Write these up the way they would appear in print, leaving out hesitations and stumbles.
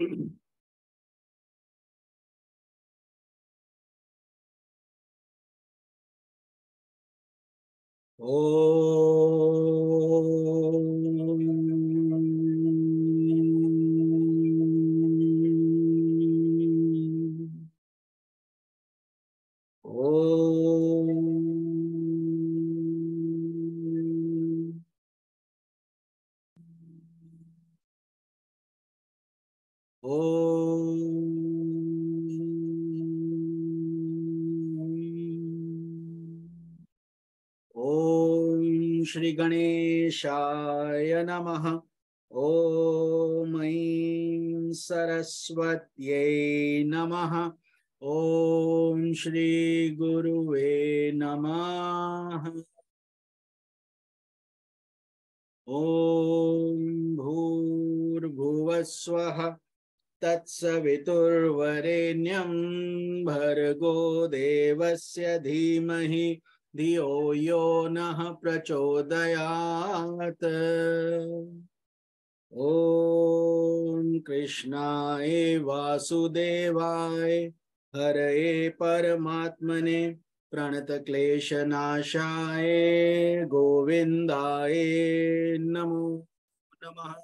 Om Shri Ganeshaya Namaha. Om Aim Saraswati Namaha. Om Shri Guruve Namaha. Om Bhur Bhuvaswaha Tat Saviturvarenyam Bhargo Devasya Dhimahi Dhiyo Yo Nah Prachodayat. Om Krishnaya Vasudevaya Hare Paramatmane Pranata Klesha Nashaya Govindaya Namo Namaha.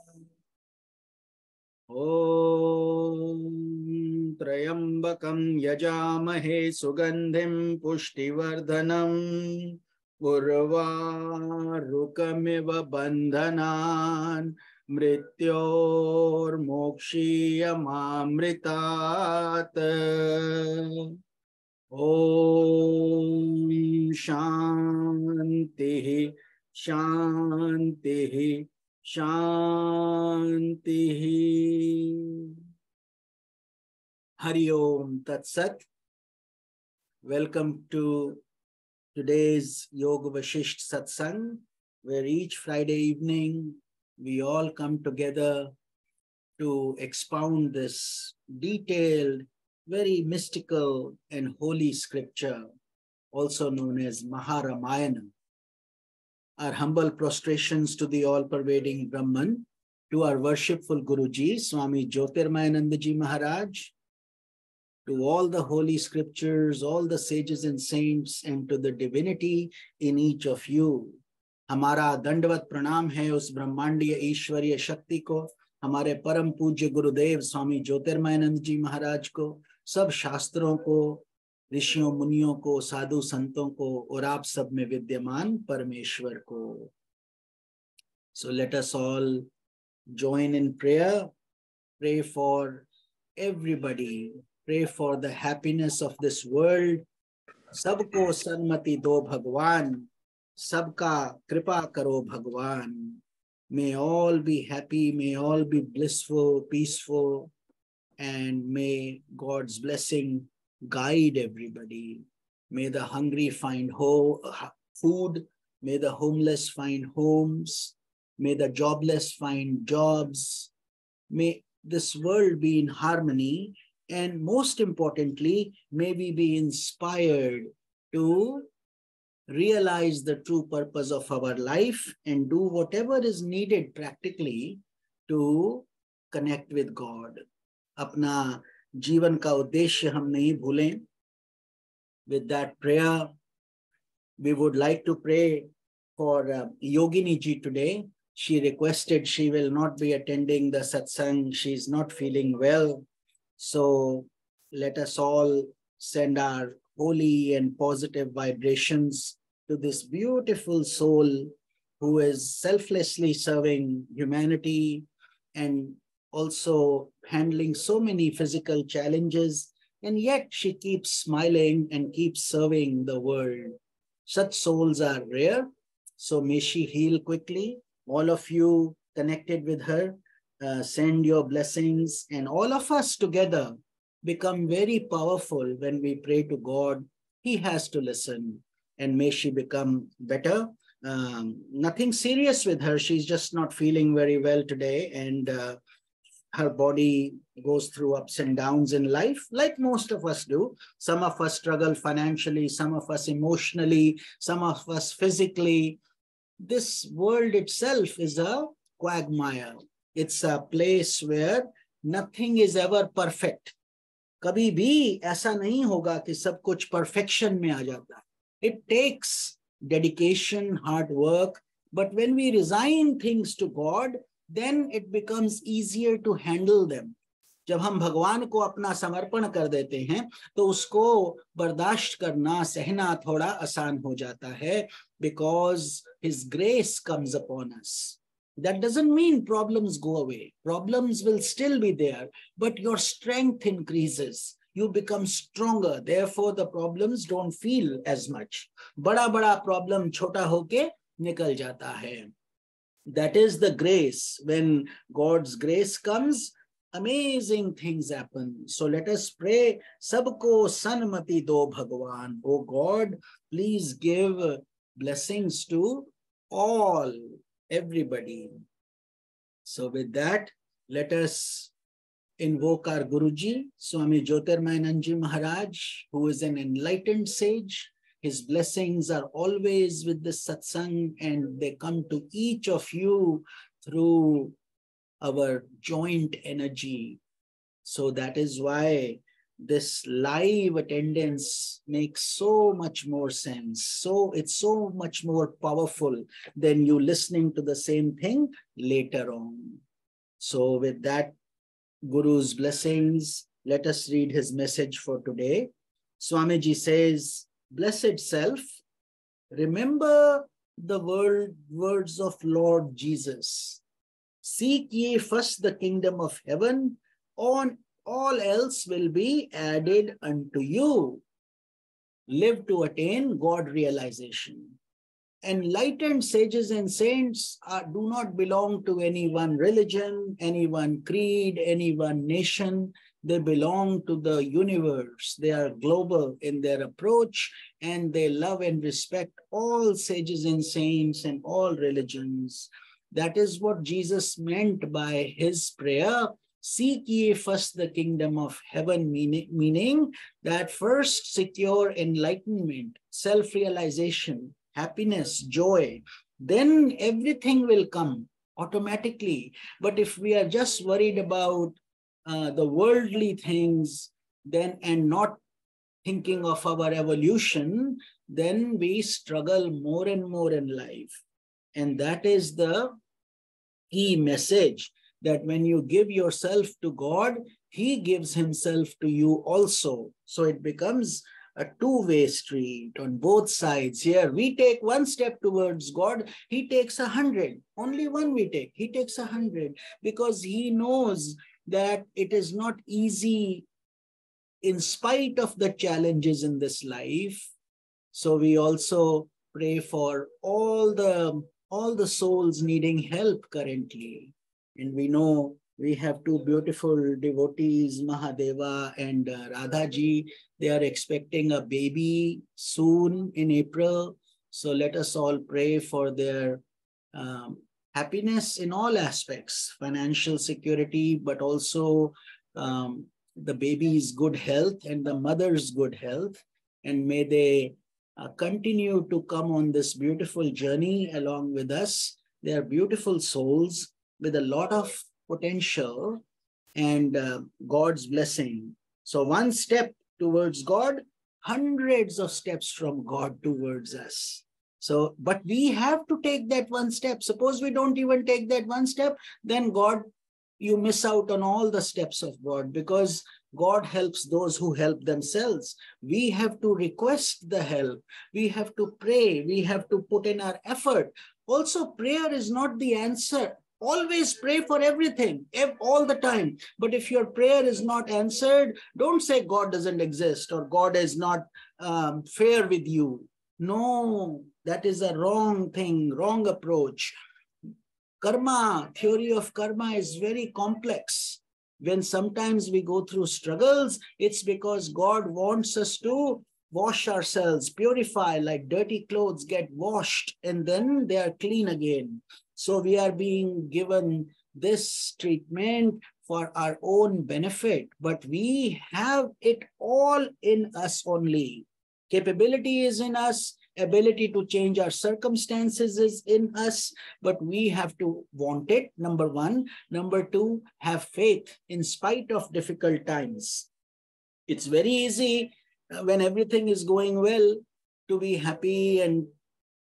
Om Trayambakam Yajamahe Sugandhim Pushtivardhanam Urvarukamiva Bandhanan Mrityor Mokshiyamamritat. Om Shanti Shanti Shanti. Hari Om Tat Sat. Welcome to today's Yoga Vashistha Satsang, where each Friday evening we all come together to expound this detailed, very mystical and holy scripture, also known as Maha Ramayana. Our humble prostrations to the all-pervading Brahman, to our worshipful Guruji, Swami Jyotirmaya Ji Maharaj, to all the holy scriptures, all the sages and saints, and to the divinity in each of you. हमारा दंडवत प्रणाम है उस ब्रह्मांडीय ईश्वरीय शक्ति को, हमारे परम पूज्य गुरुदेव स्वामी ज्योतिर्मयानंद जी महाराज को, सब शास्त्रों को, ऋषियों मुनियों को, साधु संतों को और आप सब में विद्यमान परमेश्वर को. So let us all join in prayer. Pray for everybody. Pray for the happiness of this world. सबको सन्मति दो भगवान, सबका कृपा करो भगवान. May all be happy, may all be blissful, peaceful, and may God's blessing guide everybody. May the hungry find food, may the homeless find homes, may the jobless find jobs. May this world be in harmony, and most importantly, may we be inspired to realize the true purpose of our life and do whatever is needed practically to connect with God. अपना जीवन का उद्देश्य हम नहीं भूलें. With that prayer, we would like to pray for Yogini ji today. She requested she will not be attending the satsang. She is not feeling well. So let us all send our holy and positive vibrations to this beautiful soul who is selflessly serving humanity and also handling so many physical challenges, and yet she keeps smiling and keeps serving the world. Such souls are rare, so may she heal quickly. All of you connected with her, send your blessings, and all of us together become very powerful when we pray to God. He has to listen, and may she become better. Nothing serious with her. She's just not feeling very well today, and her body goes through ups and downs in life, like most of us do. Some of us struggle financially, some of us emotionally, some of us physically. This world itself is a quagmire. It's a place where nothing is ever perfect. कभी भी ऐसा नहीं होगा कि सब कुछ perfection में आ जाता है. It takes dedication, hard work, but when we resign things to God, then it becomes easier to handle them. जब हम भगवान को अपना समर्पण कर देते हैं तो उसको बर्दाश्त करना, सहना थोड़ा आसान हो जाता है, because His grace comes upon us. That doesn't mean problems go away. Problems will still be there, but your strength increases. You become stronger. Therefore, the problems don't feel as much. बड़ा बड़ा problem छोटा होके निकल जाता है. That is the grace. When God's grace comes, amazing things happen. So let us pray. Sabko sanmati do Bhagwan. Oh God, please give blessings to all, everybody. So with that, let us invoke our Guruji, Swami Jyotirmaya Maharaj, who is an enlightened sage. His blessings are always with the Satsang, and they come to each of you through our joint energy. So that is why this live attendance makes so much more sense. So it's so much more powerful than you listening to the same thing later on. So with that, Guru's blessings, let us read his message for today. Swamiji says, "Blessed self, remember the words of Lord Jesus. Seek ye first the kingdom of heaven, on all else will be added unto you. Live to attain God realization." Enlightened sages and saints do not belong to any one religion, any one creed, any one nation. They belong to the universe. They are global in their approach, and they love and respect all sages and saints and all religions. That is what Jesus meant by his prayer. Seek ye first the kingdom of heaven, meaning that first secure enlightenment, self-realization, happiness, joy, then everything will come automatically. But if we are just worried about the worldly things, then and not thinking of our evolution, then we struggle more and more in life. And that is the key message, that when you give yourself to God, He gives Himself to you also. So it becomes a two-way street on both sides. Here we take one step towards God, He takes 100. Only one we take, He takes 100, because He knows that it is not easy in spite of the challenges in this life. So we also pray for all the souls needing help currently. And we know we have two beautiful devotees, Mahadeva and Radhaji. They are expecting a baby soon in April. So let us all pray for their happiness in all aspects, financial security, but also the baby's good health and the mother's good health. And may they continue to come on this beautiful journey along with us. They are beautiful souls with a lot of potential and God's blessing. So one step towards God, hundreds of steps from God towards us. So, but we have to take that one step. Suppose we don't even take that one step, then God, you miss out on all the steps of God, because God helps those who help themselves. We have to request the help. We have to pray. We have to put in our effort. Also, prayer is not the answer. Always pray for everything, all the time. But if your prayer is not answered, don't say God doesn't exist or God is not fair with you. No, that is a wrong thing, wrong approach. Karma, theory of karma is very complex. When sometimes we go through struggles, it's because God wants us to wash ourselves, purify, like dirty clothes get washed and then they are clean again. So we are being given this treatment for our own benefit, but we have it all in us only. Capability is in us, ability to change our circumstances is in us, but we have to want it, number one. Number two, have faith in spite of difficult times. It's very easy when everything is going well to be happy and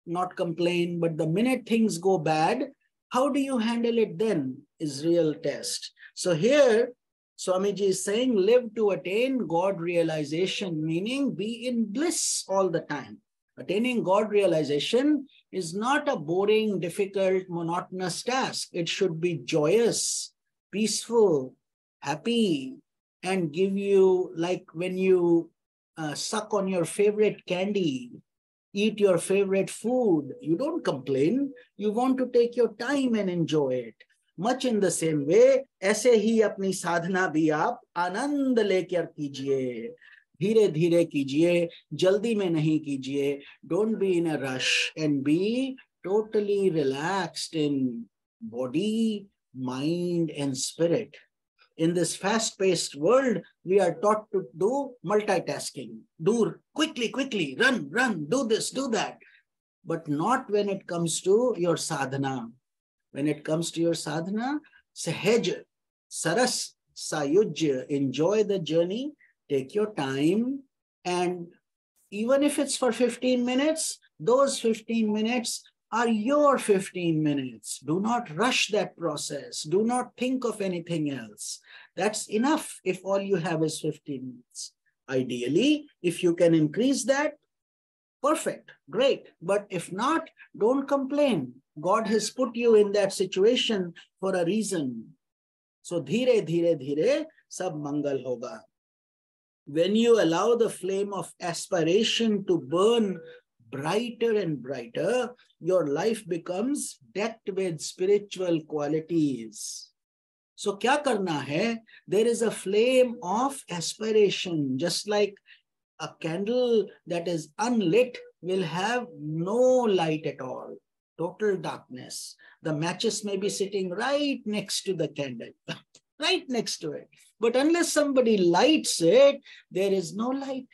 not complain, but the minute things go bad, how do you handle it then is real test. So here, Swamiji is saying, live to attain God realization, meaning be in bliss all the time. Attaining God realization is not a boring, difficult, monotonous task. It should be joyous, peaceful, happy, and give you, like when you suck on your favorite candy, eat your favorite food, you don't complain. You want to take your time and enjoy it. Much in the same way, ऐसे ही अपनी साधना भी आप आनंद लेकर कीजिए, धीरे धीरे कीजिए, जल्दी में नहीं कीजिए. Don't be in a rush and be totally relaxed in body, mind, and spirit. In this fast-paced world, we are taught to do multitasking. Do quickly, quickly, run, do this, do that. But not when it comes to your sadhana. When it comes to your sadhana, sahaj, saras, sayuj, enjoy the journey, take your time, and even if it's for 15 minutes, those 15 minutes are your 15 minutes. Do not rush that process. Do not think of anything else. That's enough if all you have is 15 minutes. Ideally, if you can increase that, perfect, great. But if not, don't complain. God has put you in that situation for a reason. So, dhire, dhire, dhire, sab mangal hoga. When you allow the flame of aspiration to burn brighter and brighter, your life becomes decked with spiritual qualities. So, kya karna hai? There is a flame of aspiration, just like a candle that is unlit will have no light at all. Total darkness. The matches may be sitting right next to the candle, right next to it. But unless somebody lights it, there is no light.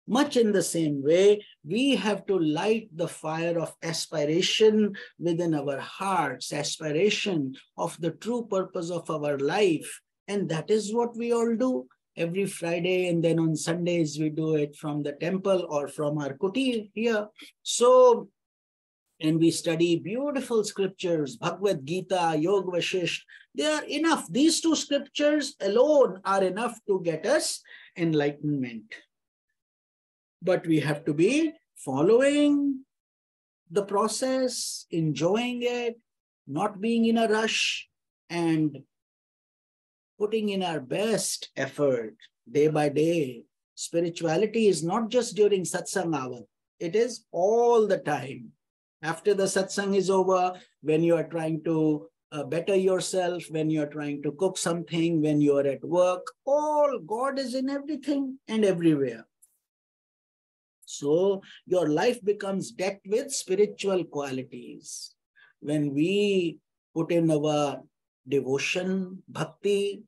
Much in the same way, we have to light the fire of aspiration within our hearts, aspiration of the true purpose of our life. And that is what we all do every Friday. And then on Sundays, we do it from the temple or from our kuti here. So, and we study beautiful scriptures, Bhagavad Gita, Yoga Vashistha. They are enough. These two scriptures alone are enough to get us enlightenment. But we have to be following the process, enjoying it, not being in a rush, and putting in our best effort day by day. Spirituality is not just during satsang hour. It is all the time. After the satsang is over, when you are trying to better yourself, when you are trying to cook something, when you are at work, all God is in everything and everywhere. So your life becomes decked with spiritual qualities. When we put in our devotion, bhakti,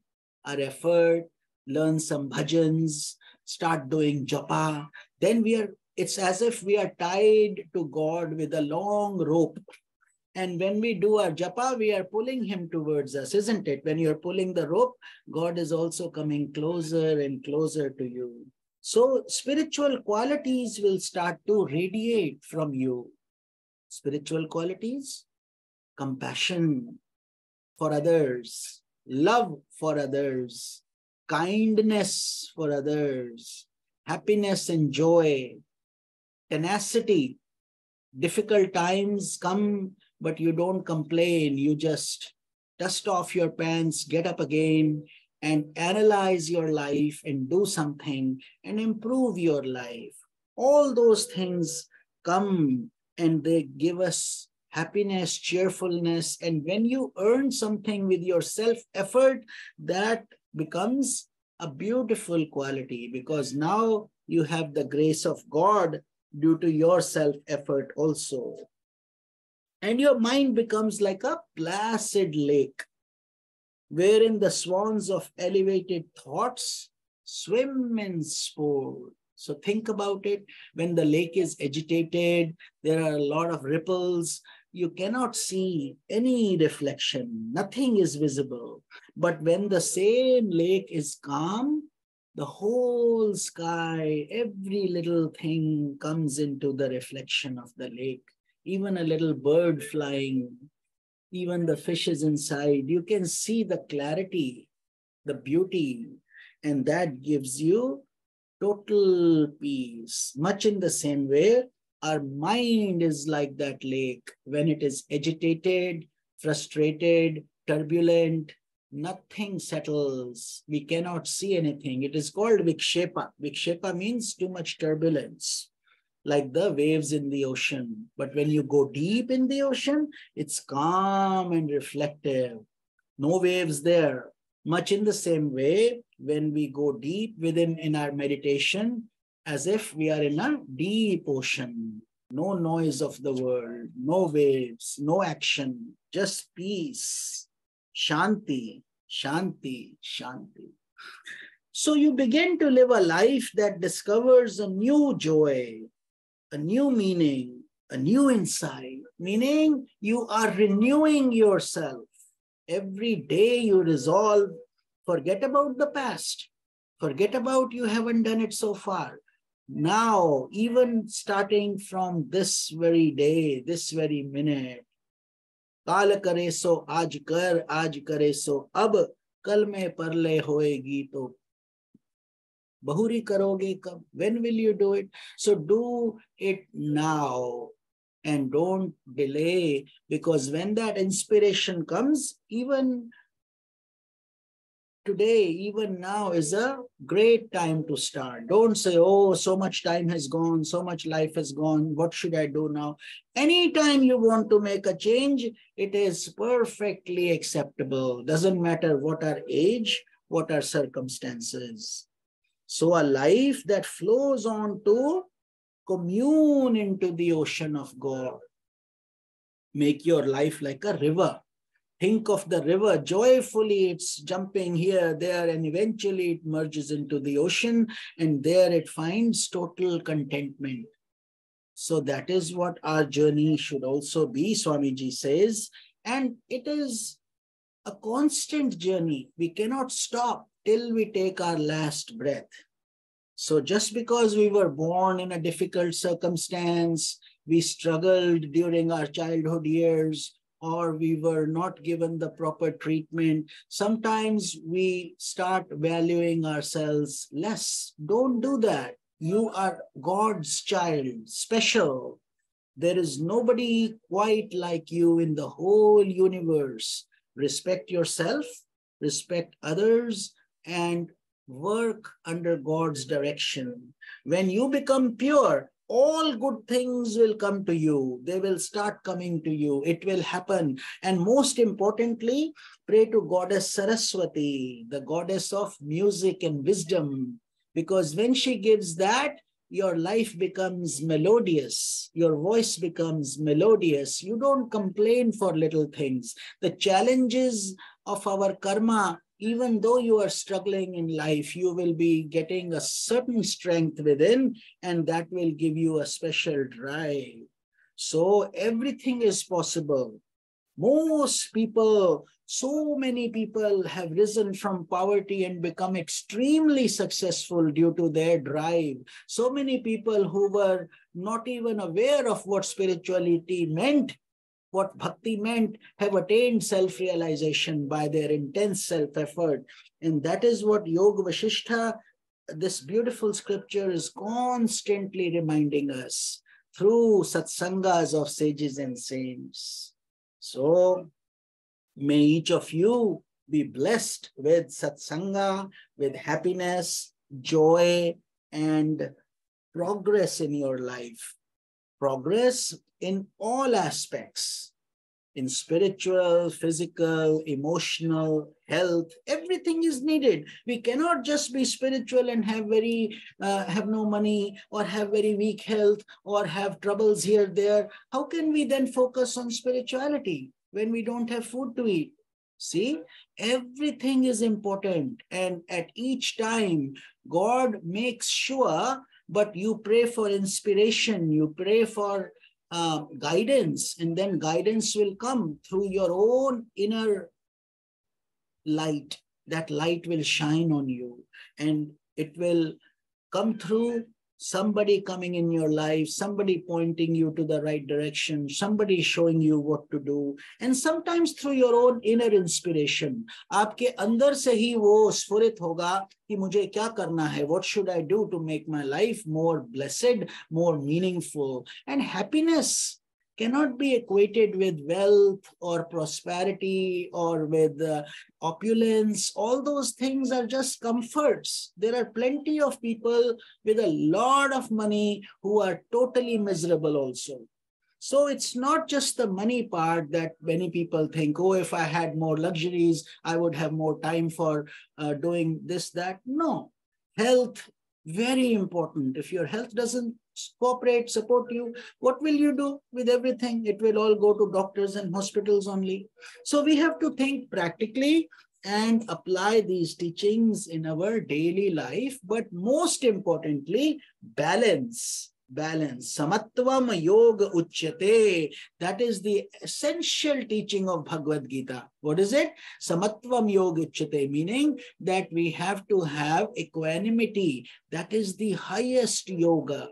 our effort, learn some bhajans, start doing japa, then it's as if we are tied to God with a long rope. And when we do our japa, we are pulling him towards us, isn't it? When you're pulling the rope, God is also coming closer and closer to you. So spiritual qualities will start to radiate from you. Spiritual qualities, compassion for others, love for others, kindness for others, happiness and joy, tenacity. Difficult times come, but you don't complain. You just dust off your pants, get up again, and analyze your life and do something and improve your life. All those things come and they give us happiness, cheerfulness. And when you earn something with your self-effort, that becomes a beautiful quality, because now you have the grace of God due to your self-effort also. And your mind becomes like a placid lake, wherein the swans of elevated thoughts swim and sport. So think about it. When the lake is agitated, there are a lot of ripples. You cannot see any reflection. Nothing is visible. But when the same lake is calm, the whole sky, every little thing comes into the reflection of the lake. Even a little bird flying, even the fishes inside, you can see the clarity, the beauty, and that gives you total peace. Much in the same way, our mind is like that lake. When it is agitated, frustrated, turbulent, nothing settles. We cannot see anything. It is called vikshepa. Vikshepa means too much turbulence, like the waves in the ocean. But when you go deep in the ocean, it's calm and reflective. No waves there. Much in the same way, when we go deep within in our meditation, as if we are in a deep ocean, no noise of the world, no waves, no action, just peace, shanti, shanti, shanti. So you begin to live a life that discovers a new joy, a new meaning, a new insight, meaning you are renewing yourself. Every day you resolve, forget about the past, forget about you haven't done it so far. Now, even starting from this very day, this very minute, काल करे सो आज कर, आज करे सो अब, कल में परले होएगी तो बहुरी करोगे कब? When will you do it? So do it now and don't delay, because when that inspiration comes, even today, even now is a great time to start. Don't say, oh, so much time has gone, so much life has gone, what should I do now? Anytime you want to make a change, it is perfectly acceptable. Doesn't matter what our age, what our circumstances. So a life that flows on to commune into the ocean of God. Make your life like a river. Think of the river joyfully, it's jumping here, there, and eventually it merges into the ocean, and there it finds total contentment. So that is what our journey should also be, Swamiji says. And it is a constant journey. We cannot stop till we take our last breath. So just because we were born in a difficult circumstance, we struggled during our childhood years, or we were not given the proper treatment, sometimes we start valuing ourselves less. Don't do that. You are God's child, special. There is nobody quite like you in the whole universe. Respect yourself, respect others, and work under God's direction. When you become pure, all good things will come to you. They will start coming to you. It will happen. And most importantly, pray to Goddess Saraswati, the goddess of music and wisdom. Because when she gives that, your life becomes melodious. Your voice becomes melodious. You don't complain for little things. The challenges of our karma, even though you are struggling in life, you will be getting a certain strength within, and that will give you a special drive. So everything is possible. Most people, so many people have risen from poverty and become extremely successful due to their drive. So many people who were not even aware of what spirituality meant, what bhakti meant, have attained self-realization by their intense self-effort. And that is what Yoga Vashistha, this beautiful scripture, is constantly reminding us through satsangas of sages and saints. So may each of you be blessed with satsanga, with happiness, joy, and progress in your life. Progress in all aspects, in spiritual, physical, emotional, health, everything is needed. We cannot just be spiritual and have no money, or have very weak health, or have troubles here, there. How can we then focus on spirituality when we don't have food to eat? See, everything is important. And at each time, God makes sure but you pray for inspiration, you pray for guidance, and then guidance will come through your own inner light. That light will shine on you, and it will come through somebody coming in your life, somebody pointing you to the right direction, somebody showing you what to do, and sometimes through your own inner inspiration. आपके अंदर से ही वो स्फुरित होगा कि मुझे क्या करना है, what should I do to make my life more blessed, more meaningful. And happiness cannot be equated with wealth or prosperity or with opulence. All those things are just comforts. There are plenty of people with a lot of money who are totally miserable also. So it's not just the money part that many people think, oh, if I had more luxuries, I would have more time for doing this, that. No. Health, very important. If your health doesn't cooperate, support you, what will you do with everything? It will all go to doctors and hospitals only. So we have to think practically and apply these teachings in our daily life. But most importantly, balance. Balance. Samatvam yoga uchyate. That is the essential teaching of Bhagavad Gita. What is it? Samatvam yoga uchyate, meaning that we have to have equanimity. That is the highest yoga.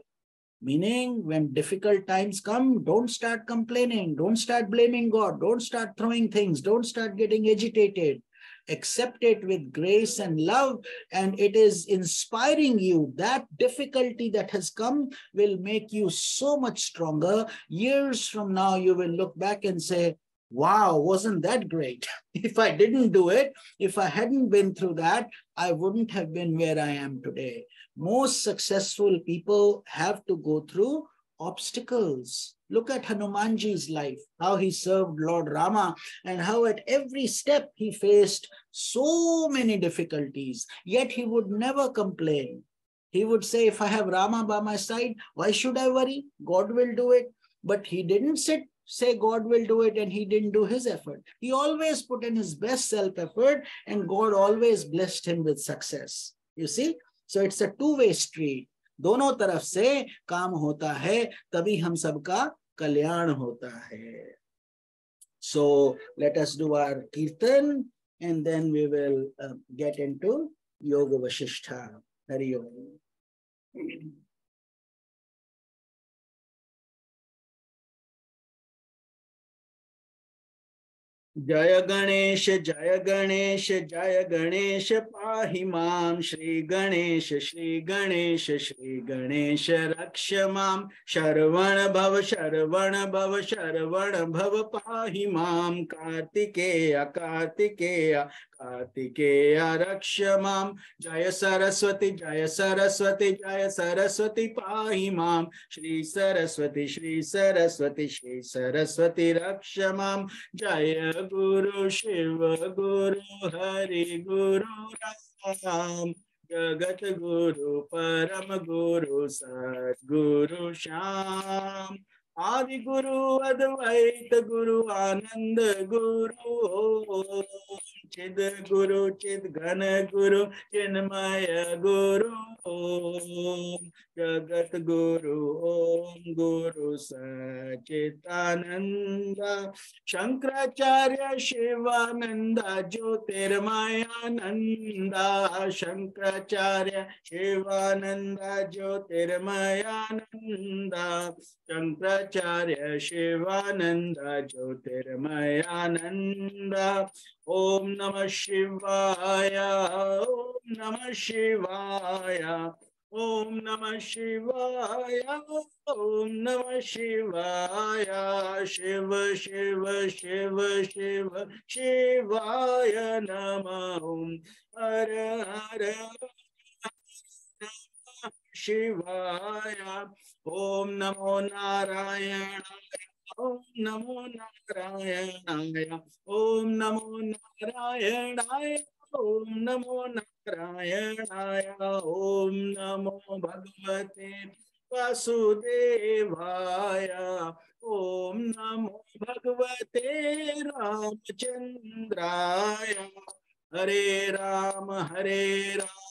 Meaning, when difficult times come, don't start complaining, don't start blaming God, don't start throwing things, don't start getting agitated. Accept it with grace and love, and it is inspiring you. That difficulty that has come will make you so much stronger. Years from now, you will look back and say, wow, wasn't that great? If I didn't do it, if I hadn't been through that, I wouldn't have been where I am today. Most successful people have to go through obstacles. Look at Hanumanji's life, how he served Lord Rama, and how at every step he faced so many difficulties, yet he would never complain. He would say, if I have Rama by my side, why should I worry? God will do it. But he didn't say God will do it, and he didn't do his effort. He always put in his best self-effort, and God always blessed him with success. You see? So it's a two-way street. दोनों तरफ से काम होता है, तभी हम सबका कल्याण होता है. So let us do our kirtan, and then we will get into Yoga Vashistha. Hari Om. जय गणेश जय गणेश जय गणेश पाहि मां. श्री गणेश श्री गणेश रक्ष मां. शरवण भव पाहि मां. कार्तिकेय कार्तिकेय रक्ष मां. जय सरस्वती पाहि मां. श्री सरस्वती रक्ष मां. जय गुरु शिव गुरु हरि गुरु राम. जगत गुरु परम गुरु सद्गुरु श्याम. आदि गुरु अद्वैत गुरु आनंद गुरु. चिद गुरु चिद घन गुरु चिन्मय गुरु. जगत गुरु ओम गुरु सच्चिदानंद. शंकराचार्य शिवानंद ज्योतिर्मयानंद. शंकराचार्य शिवानंद ज्योतिर्मयानंद. शंकराचार्य शिवानंद ज्योतिर्मयानंद. ओम नमः शिवाय ओम नमः शिवाय ओम नमः शिवाय ओम नमः शिवाय. शिव शिव शिव शिव शिवाय नमः. हर हर शिवाय. ओम नमो नारायणाय ओम नमो नारायणाय ओम नमो नारायणाय ओम नमो नारायणाय. ओम नमो भगवते वासुदेवाय. ओम नमो भगवते रामचंद्राय. हरे राम हरे Ram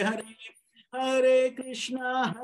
Hare Hare Hare Krishna,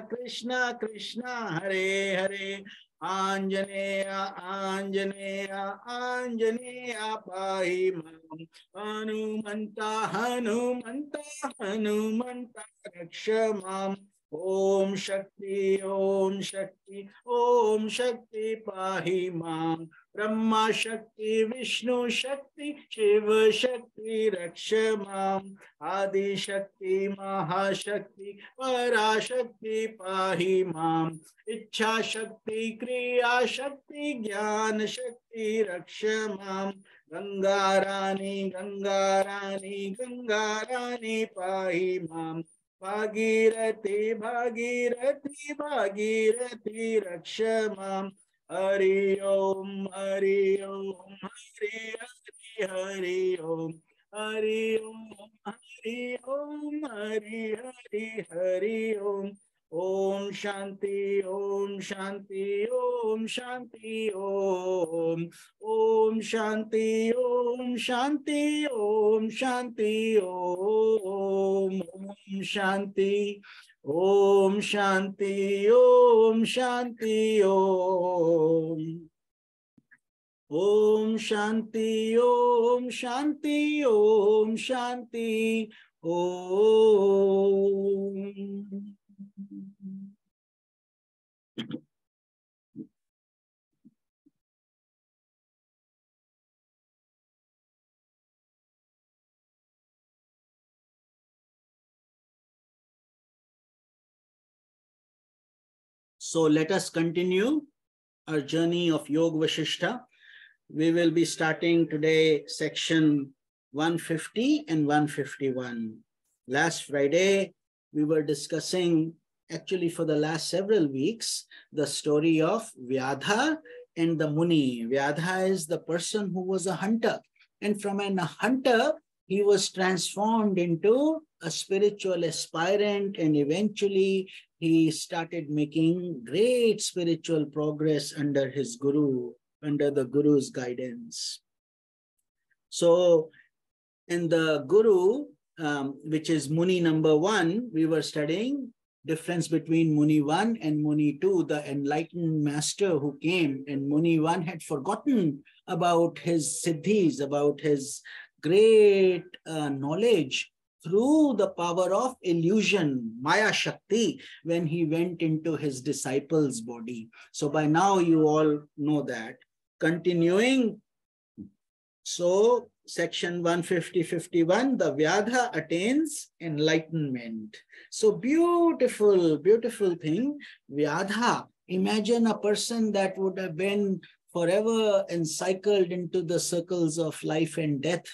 Krishna Krishna, Hare Hare. Anjaneya, Anjaneya, Anjaneya, Pahi Mam. Hanumanta, Hanumanta, Hanumanta, Raksha Mam. Om Shakti, Om Shakti, Om Shakti, Pahi Mam. Brahma Shakti, Vishnu Shakti, Shiva Shakti, Raksha Mam. Adi Shakti, Mahashakti, Parashakti, Pahi Mam. Ichha Shakti, Kriya Shakti, Jnana Shakti, Raksha Mam. Gangarani, Gangarani, Gangarani, Pahi Mam. Bhagirati, Bhagirati, Bhagirati, Raksha Mam. Hari Om, Hari Om, Hari Hari, Hari Om. Hari Om, Hari Om, Hari Hari, Hari Om. Om Shanti, Om Shanti, Om Shanti, Om. Om Shanti, Om Shanti, Om Shanti, Om. Om Shanti, Om Shanti, Om Shanti, Om. Om Shanti, Om Shanti, Om Shanti, Om. So let us continue our journey of Yoga Vashistha. We will be starting today section 150 and 151. Last Friday, we were discussing, actually for the last several weeks, the story of Vyadha and the Muni. Vyadha is the person who was a hunter. And from a hunter, he was transformed into a spiritual aspirant, and eventually he started making great spiritual progress under his guru, under the guru's guidance. So in the guru, which is Muni number 1, we were studying difference between Muni 1 and Muni 2, the enlightened master who came, and Muni 1 had forgotten about his siddhis, about his great knowledge through the power of illusion, Maya Shakti, when he went into his disciple's body. So by now you all know that. Continuing, so section 150-51, the Vyadha attains enlightenment. So beautiful, beautiful thing. Vyadha, imagine a person that would have been forever encircled into the circles of life and death,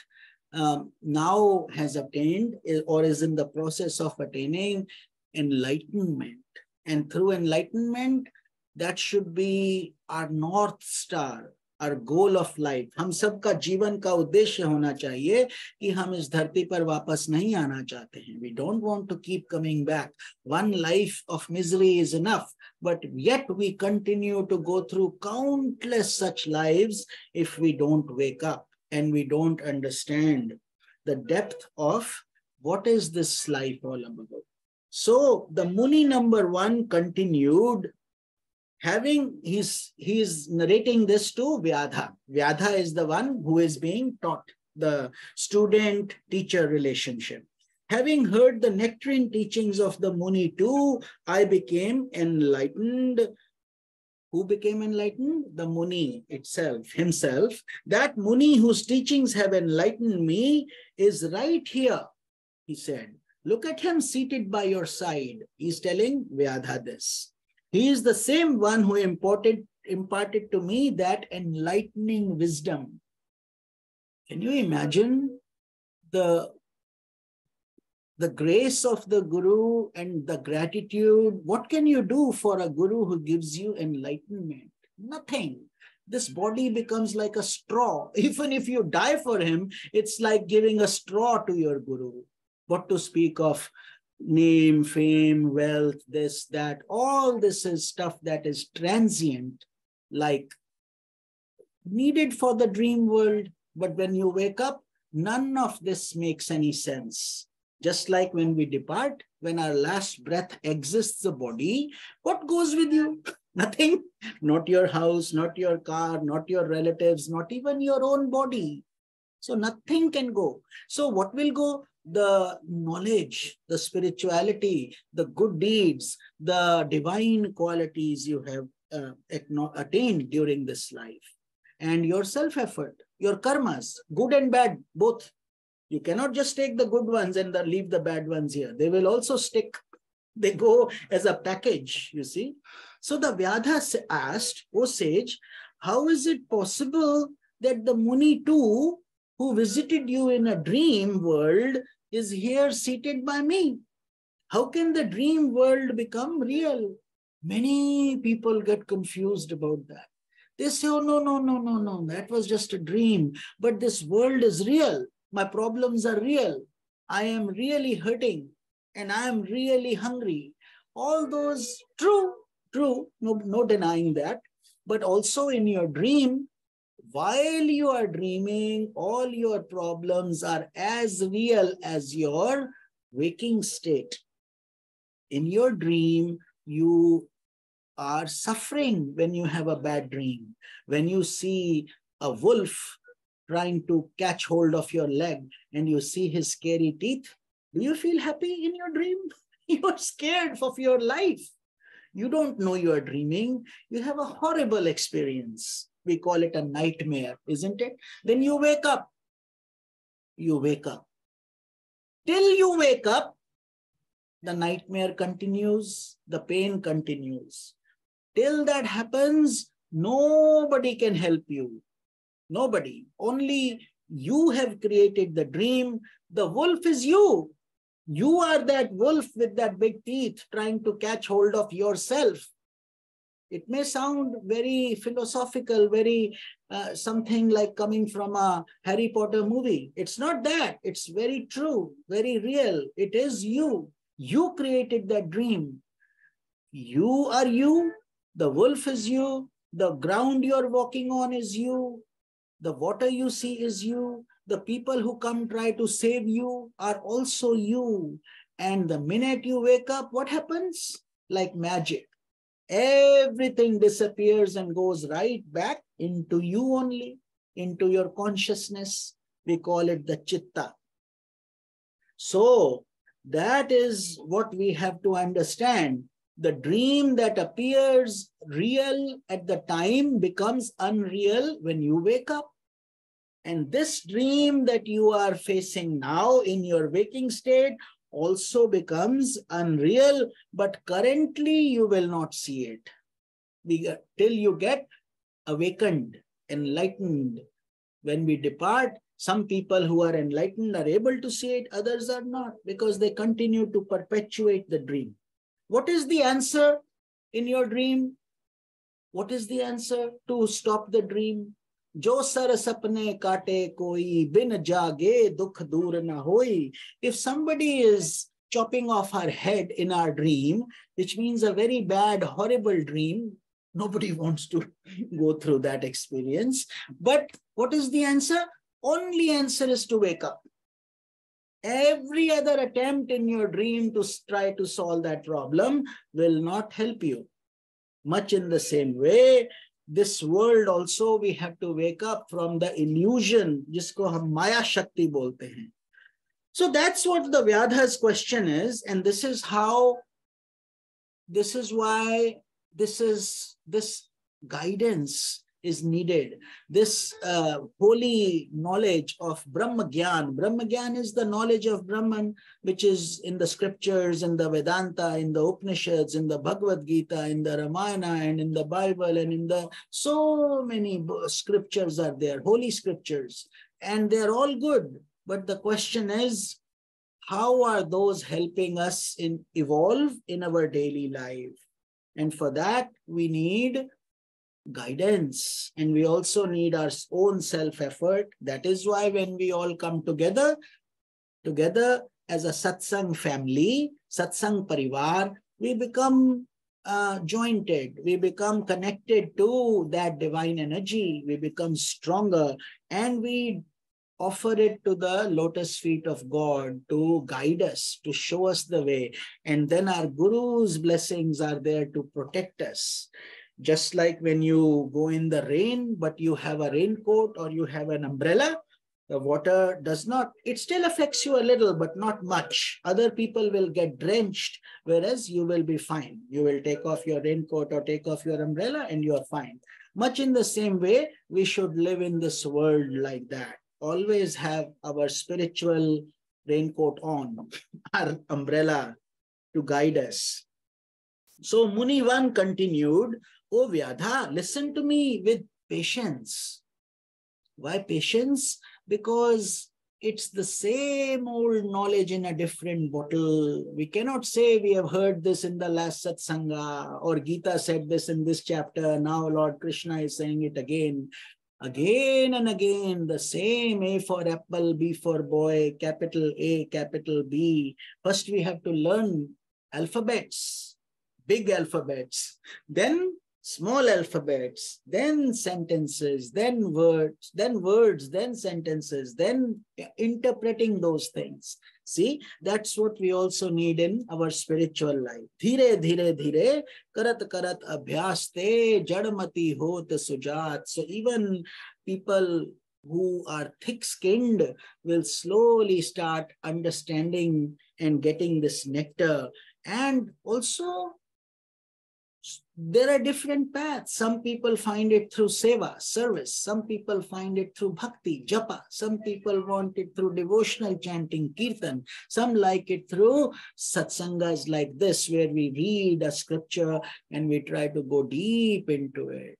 now has attained or is in the process of attaining enlightenment. And through enlightenment, that should be our North Star, our goal of life. हम सबका जीवन का उद्देश्य होना चाहिए कि हम इस धरती पर वापस नहीं आना चाहते हैं. We don't want to keep coming back. One life of misery is enough, but yet we continue to go through countless such lives if we don't wake up and we don't understand the depth of what is this life all about. So the Muni number 1 continued. He's narrating this to Vyadha. Vyadha is the one who is being taught, the student-teacher relationship. Having heard the nectarine teachings of the Muni too, I became enlightened. Who became enlightened? The Muni himself. That Muni whose teachings have enlightened me is right here, he said. Look at him seated by your side. He's telling Vyadha this. He is the same one who imparted to me that enlightening wisdom. Can you imagine the grace of the Guru and the gratitude? What can you do for a Guru who gives you enlightenment? Nothing. This body becomes like a straw. Even if you die for him, it's like giving a straw to your Guru. What to speak of name, fame, wealth, this, that, all this is stuff that is transient, like needed for the dream world. But when you wake up, none of this makes any sense. Just like when we depart, when our last breath exits the body, what goes with you? Nothing. Not your house, not your car, not your relatives, not even your own body. So nothing can go. So what will go? The knowledge, the spirituality, the good deeds, the divine qualities you have attained during this life. And your self-effort, your karmas, good and bad, both. You cannot just take the good ones and leave the bad ones here. They will also stick. They go as a package, you see. So the Vyadha asked, O sage, how is it possible that the Muni too, who visited you in a dream world, is here seated by me? How can the dream world become real? Many people get confused about that. They say, oh, no, that was just a dream. But this world is real. My problems are real. I am really hurting and I am really hungry. All those true, no denying that. But also in your dream, while you are dreaming, all your problems are as real as your waking state. In your dream, you are suffering when you have a bad dream. When you see a wolf trying to catch hold of your leg and you see his scary teeth, do you feel happy in your dream? You are scared of your life. You don't know you are dreaming. You have a horrible experience. We call it a nightmare, isn't it? Then you wake up. You wake up. Till you wake up, the nightmare continues, the pain continues. Till that happens, nobody can help you. Nobody. Only you have created the dream. The wolf is you. You are that wolf with that big teeth trying to catch hold of yourself. It may sound very philosophical, very something like coming from a Harry Potter movie. It's not that. It's very true, very real. It is you. You created that dream. You are you. The wolf is you. The ground you're walking on is you. The water you see is you. The people who come try to save you are also you. And the minute you wake up, what happens? Like magic. Everything disappears and goes right back into you only, into your consciousness. We call it the chitta. So that is what we have to understand. The dream that appears real at the time becomes unreal when you wake up. And this dream that you are facing now in your waking state also becomes unreal, but currently you will not see it till you get awakened, enlightened. When we depart, some people who are enlightened are able to see it, others are not, because they continue to perpetuate the dream. What is the answer in your dream? What is the answer to stop the dream? Jo sar sapne kaate koi, bin jage dukh dur na hoi. If somebody is chopping off our head in our dream, which means a very bad, horrible dream, nobody wants to go through that experience. But what is the answer? Only answer is to wake up. Every other attempt in your dream to try to solve that problem will not help you. Much in the same way, this world also we have to wake up from the illusion, jisko hum Maya Shakti bolte hain. So that's what the Vyadha's question is, and this is why this guidance is needed. This holy knowledge of Brahma Gyan. Brahma Gyan is the knowledge of Brahman, which is in the scriptures, in the Vedanta, in the Upanishads, in the Bhagavad Gita, in the Ramayana, and in the Bible, and in the so many scriptures are there, holy scriptures, and they're all good. But the question is, how are those helping us evolve in our daily life? And for that, we need guidance, and we also need our own self-effort. That is why when we all come together as a satsang family, satsang parivar, we become jointed, we become connected to that divine energy, we become stronger, and we offer it to the lotus feet of God to guide us, to show us the way. And then our Guru's blessings are there to protect us. Just like when you go in the rain, but you have a raincoat or you have an umbrella, the water does not, it still affects you a little, but not much. Other people will get drenched, whereas you will be fine. You will take off your raincoat or take off your umbrella and you are fine. Much in the same way, we should live in this world like that. Always have our spiritual raincoat on, our umbrella to guide us. So Muni 1 continued, "O Vyadha, listen to me with patience." Why patience? Because it's the same old knowledge in a different bottle. We cannot say we have heard this in the last Satsanga, or Gita said this in this chapter. Now Lord Krishna is saying it again. Again and again, the same: A for apple, B for boy, capital A, capital B. First, we have to learn alphabets, big alphabets, then small alphabets, then sentences, then words, then sentences, then interpreting those things. See, that's what we also need in our spiritual life. Dhire, dhire, dhire, karat, karat, abhyaste, jadmati hot sujat. So even people who are thick-skinned will slowly start understanding and getting this nectar. And also, there are different paths. Some people find it through seva, service. Some people find it through bhakti, japa. Some people want it through devotional chanting, kirtan. Some like it through satsangas like this, where we read a scripture and we try to go deep into it.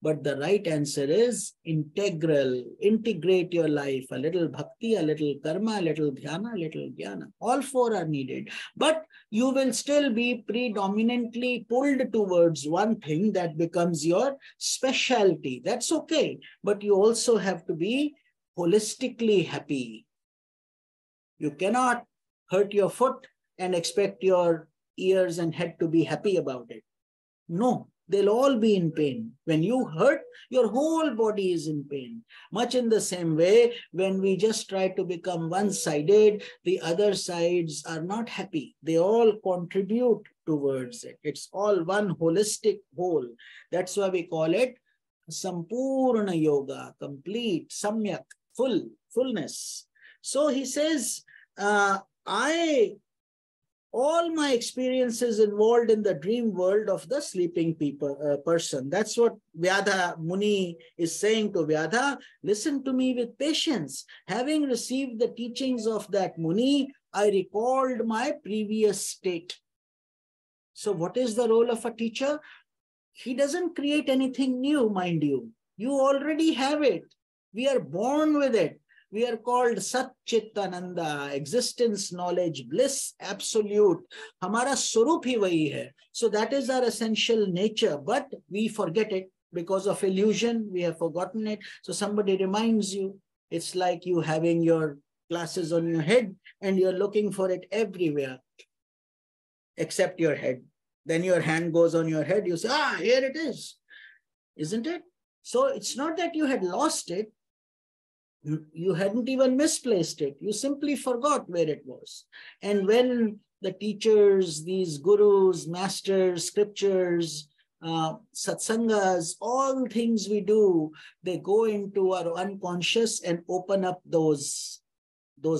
But the right answer is integral. Integrate your life. A little bhakti, a little karma, a little dhyana, a little jnana. All four are needed. But you will still be predominantly pulled towards one thing that becomes your specialty. That's okay. But you also have to be holistically happy. You cannot hurt your foot and expect your ears and head to be happy about it. No. They'll all be in pain. When you hurt, your whole body is in pain. Much in the same way, when we just try to become one-sided, the other sides are not happy. They all contribute towards it. It's all one holistic whole. That's why we call it Sampurna Yoga, complete, samyak, fullness. So he says, all my experiences involved in the dream world of the sleeping person. That's what Vyadha Muni is saying to Vyadha. Listen to me with patience. Having received the teachings of that Muni, I recalled my previous state. So what is the role of a teacher? He doesn't create anything new, mind you. You already have it. We are born with it. We are called Sat Chit Ananda, existence, knowledge, bliss, absolute. Hamara swarup hi wahi hai. So that is our essential nature, but we forget it because of illusion. We have forgotten it. So somebody reminds you. It's like you having your glasses on your head and you're looking for it everywhere except your head. Then your hand goes on your head. You say, here it is. Isn't it? So it's not that you had lost it. You hadn't even misplaced it. You simply forgot where it was. And when the teachers, these gurus, masters, scriptures, satsangas, all things we do, they go into our unconscious and open up those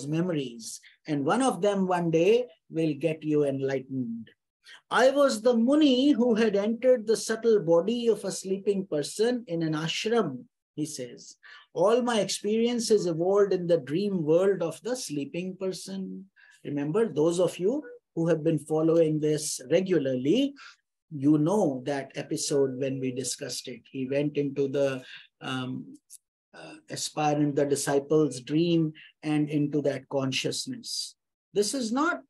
memories. And one of them one day will get you enlightened. I was the Muni who had entered the subtle body of a sleeping person in an ashram, he says. All my experiences evolved in the dream world of the sleeping person. Remember, those of you who have been following this regularly, you know that episode when we discussed it. He went into the aspirant, the disciple's dream, and into that consciousness. This is not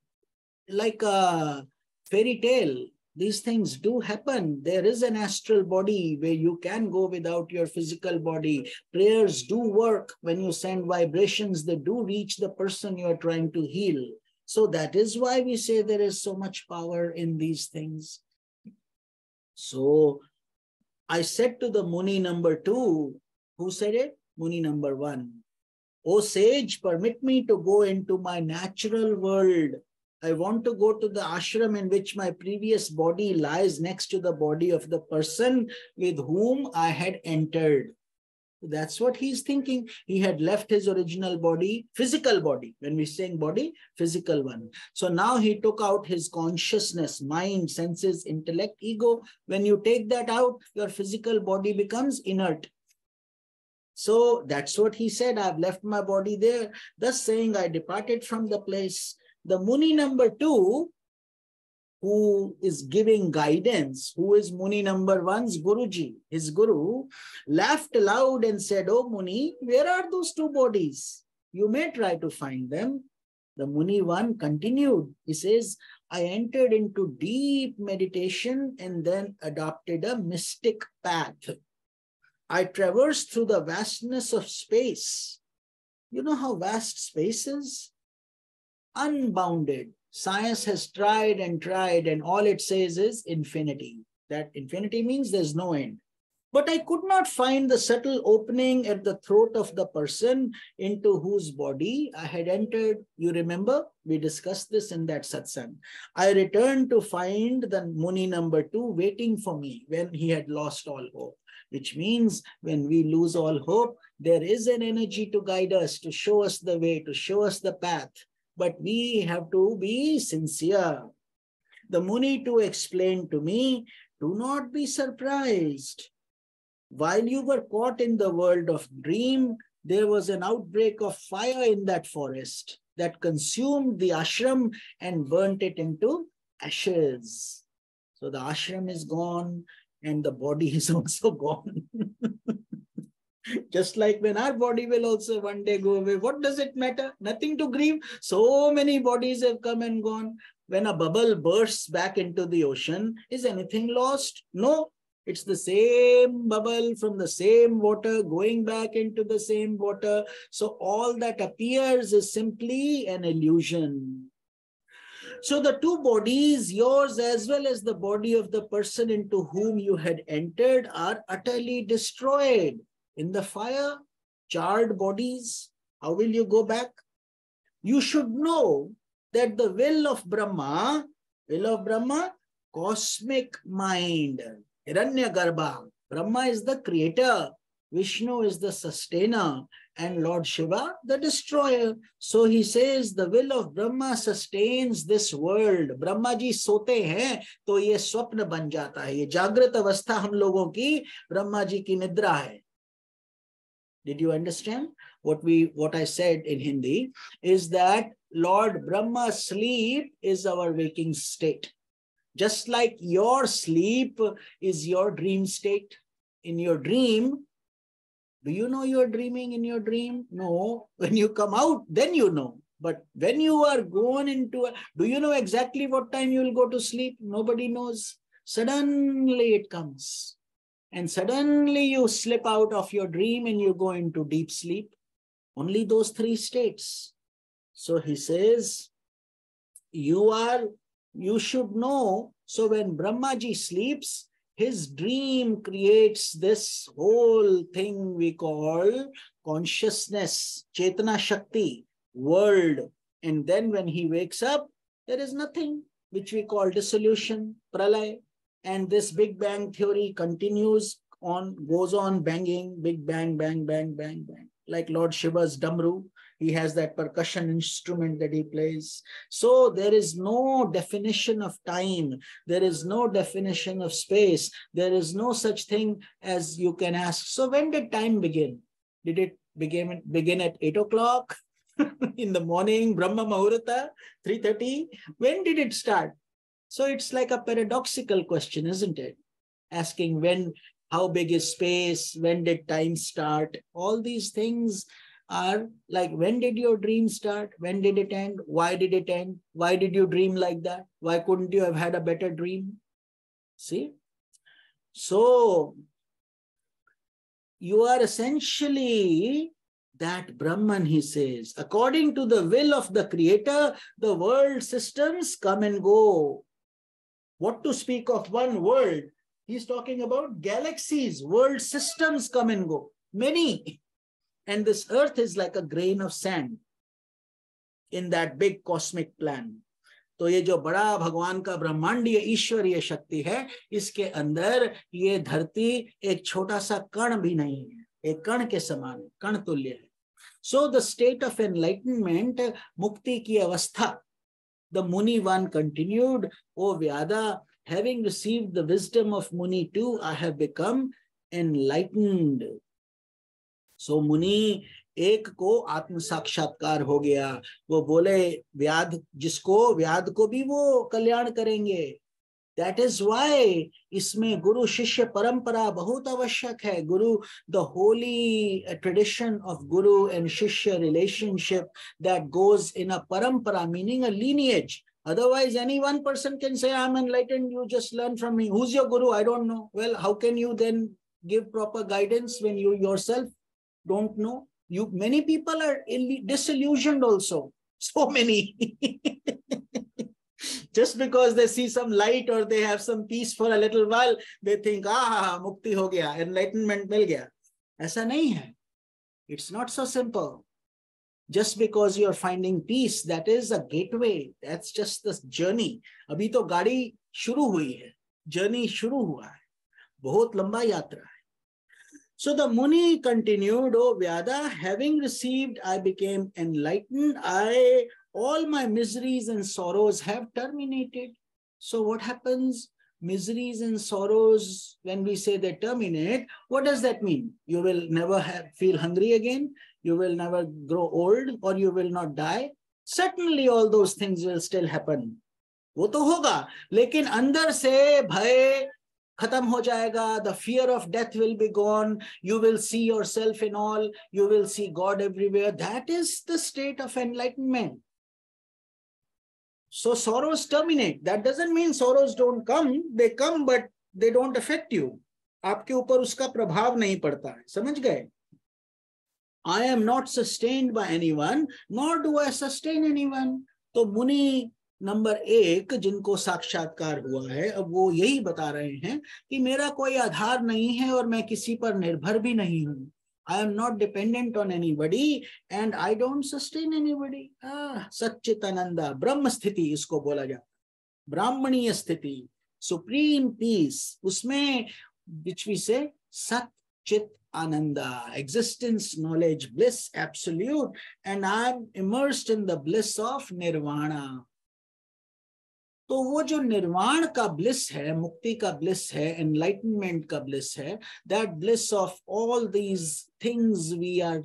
like a fairy tale. These things do happen. There is an astral body where you can go without your physical body. Prayers do work. When you send vibrations, they do reach the person you are trying to heal. So that is why we say there is so much power in these things. So I said to the Muni number 2, who said it? Muni number 1. O sage, permit me to go into my natural world. I want to go to the ashram in which my previous body lies next to the body of the person with whom I had entered. That's what he's thinking. He had left his original body, physical body. When we're saying body, physical one. So now he took out his consciousness, mind, senses, intellect, ego. When you take that out, your physical body becomes inert. So that's what he said. I've left my body there. Thus saying, I departed from the place. The Muni number 2, who is giving guidance, who is Muni number 1's Guruji, his Guru, laughed aloud and said, Oh Muni, where are those 2 bodies? You may try to find them. The Muni 1 continued. He says, I entered into deep meditation and then adopted a mystic path. I traversed through the vastness of space. You know how vast space is? Unbounded. Science has tried, and all it says is infinity. That infinity means there's no end. But I could not find the subtle opening at the throat of the person into whose body I had entered. You remember? We discussed this in that satsang. I returned to find the Muni number 2 waiting for me when he had lost all hope. Which means when we lose all hope, there is an energy to guide us, to show us the way, to show us the path. But we have to be sincere. The Muni too explained to me, do not be surprised. While you were caught in the world of dream, there was an outbreak of fire in that forest that consumed the ashram and burnt it into ashes. So the ashram is gone and the body is also gone. Just like when our body will also one day go away, what does it matter? Nothing to grieve. So many bodies have come and gone. When a bubble bursts back into the ocean, is anything lost? No. It's the same bubble from the same water going back into the same water. So all that appears is simply an illusion. So the 2 bodies, yours as well as the body of the person into whom you had entered, are utterly destroyed in the fire, charred bodies. How will you go back? You should know that the will of Brahma, cosmic mind, Hiranyagarbha. Brahma is the creator, Vishnu is the sustainer, and Lord Shiva, the destroyer. So he says the will of Brahma sustains this world. Brahma ji sote hain, to ye swapna ban jata hai. Ye jagrat avastha hum logon ki, Brahma ji ki nidra hai. Did you understand? What I said in Hindi is that Lord Brahma's sleep is our waking state. Just like your sleep is your dream state. In your dream, do you know you're dreaming in your dream? No. When you come out, then you know. But when you are gone into, do you know exactly what time you will go to sleep? Nobody knows. Suddenly it comes. And suddenly you slip out of your dream and you go into deep sleep. Only those 3 states. So he says, you should know. So when Brahmaji sleeps, his dream creates this whole thing we call consciousness, Chetana Shakti, world. And then when he wakes up, there is nothing, which we call dissolution, pralay. And this Big Bang theory continues on, goes on banging, Big Bang, bang, bang, bang, bang. Like Lord Shiva's Damru, he has that percussion instrument that he plays. So there is no definition of time. There is no definition of space. There is no such thing as you can ask. So when did time begin? Did it begin at 8 o'clock in the morning, Brahma Muhurta, 3:30? When did it start? So it's like a paradoxical question, isn't it? Asking when, how big is space? When did time start? All these things are like, when did your dream start? When did it end? Why did it end? Why did you dream like that? Why couldn't you have had a better dream? See? So you are essentially that Brahman, he says. According to the will of the creator, the world systems come and go. What to speak of one world? He's talking about galaxies, world systems come and go. Many. And this earth is like a grain of sand in that big cosmic plan. तो ये जो बड़ा भगवान का ब्रह्मांडीय ईश्वरीय शक्ति है, इसके अंदर ये धरती एक छोटा सा कण भी नहीं है, एक कण के समान है, कण तुल्य है. So the state of enlightenment, mukti ki avastha, the Muni one continued, O Vyada, having received the wisdom of Muni too, I have become enlightened. So Muni एक को आत्म साक्षात्कार हो गया. वो बोले व्याध, जिसको व्याध को भी वो कल्याण करेंगे. That is why इसमें गुरु शिष्य परंपरा बहुत आवश्यक है. गुरु, the holy tradition of guru and shishya relationship that goes in a parampara, meaning a lineage. Otherwise, any one person can say, I'm enlightened, you just learn from me. Who's your guru? I don't know. Well, how can you then give proper guidance when you yourself don't know? Many people are disillusioned also. So many. Just because they see some light or they have some peace for a little while, they think, mukti ho gaya, enlightenment mil gaya. Aisa nahi hai. It's not so simple. Just because you're finding peace, that is a gateway. That's just the journey. Abhi to gaadi shuru hui hai. Journey shuru hua hai. Bahut lamba yatra hai. So the Muni continued, O Vyada, having received, I became enlightened. All my miseries and sorrows have terminated. So what happens? Miseries and sorrows, when we say they terminate, what does that mean? You will never feel hungry again. You will never grow old, or you will not die. Certainly all those things will still happen. वो तो होगा, लेकिन अंदर से भय खत्म हो जाएगा. The fear of death will be gone. You will see yourself in all. You will see God everywhere. That is the state of enlightenment. So sorrows terminate. That doesn't mean sorrows don't come. They come, but they don't affect you. आपके ऊपर उसका प्रभाव नहीं पड़ता है. समझ गए? I am not sustained by anyone, nor do I sustain anyone. तो मुनि नंबर 1 जिनको साक्षात्कार हुआ है, अब वो यही बता रहे हैं कि मेरा कोई आधार नहीं है और मैं किसी पर निर्भर भी नहीं हूं. I am not dependent on anybody and I don't sustain anybody. Sachchidananda, ब्रह्म स्थिति इसको बोला जाता है, ब्राह्मणीय स्थिति, supreme peace, उसमें which we say सत चित Ananda, existence, knowledge, bliss, absolute, and I am immersed in the bliss of nirvana. तो वो जो निर्वाण का bliss है, मुक्ति का bliss है, enlightenment का bliss है, that bliss of all these things we are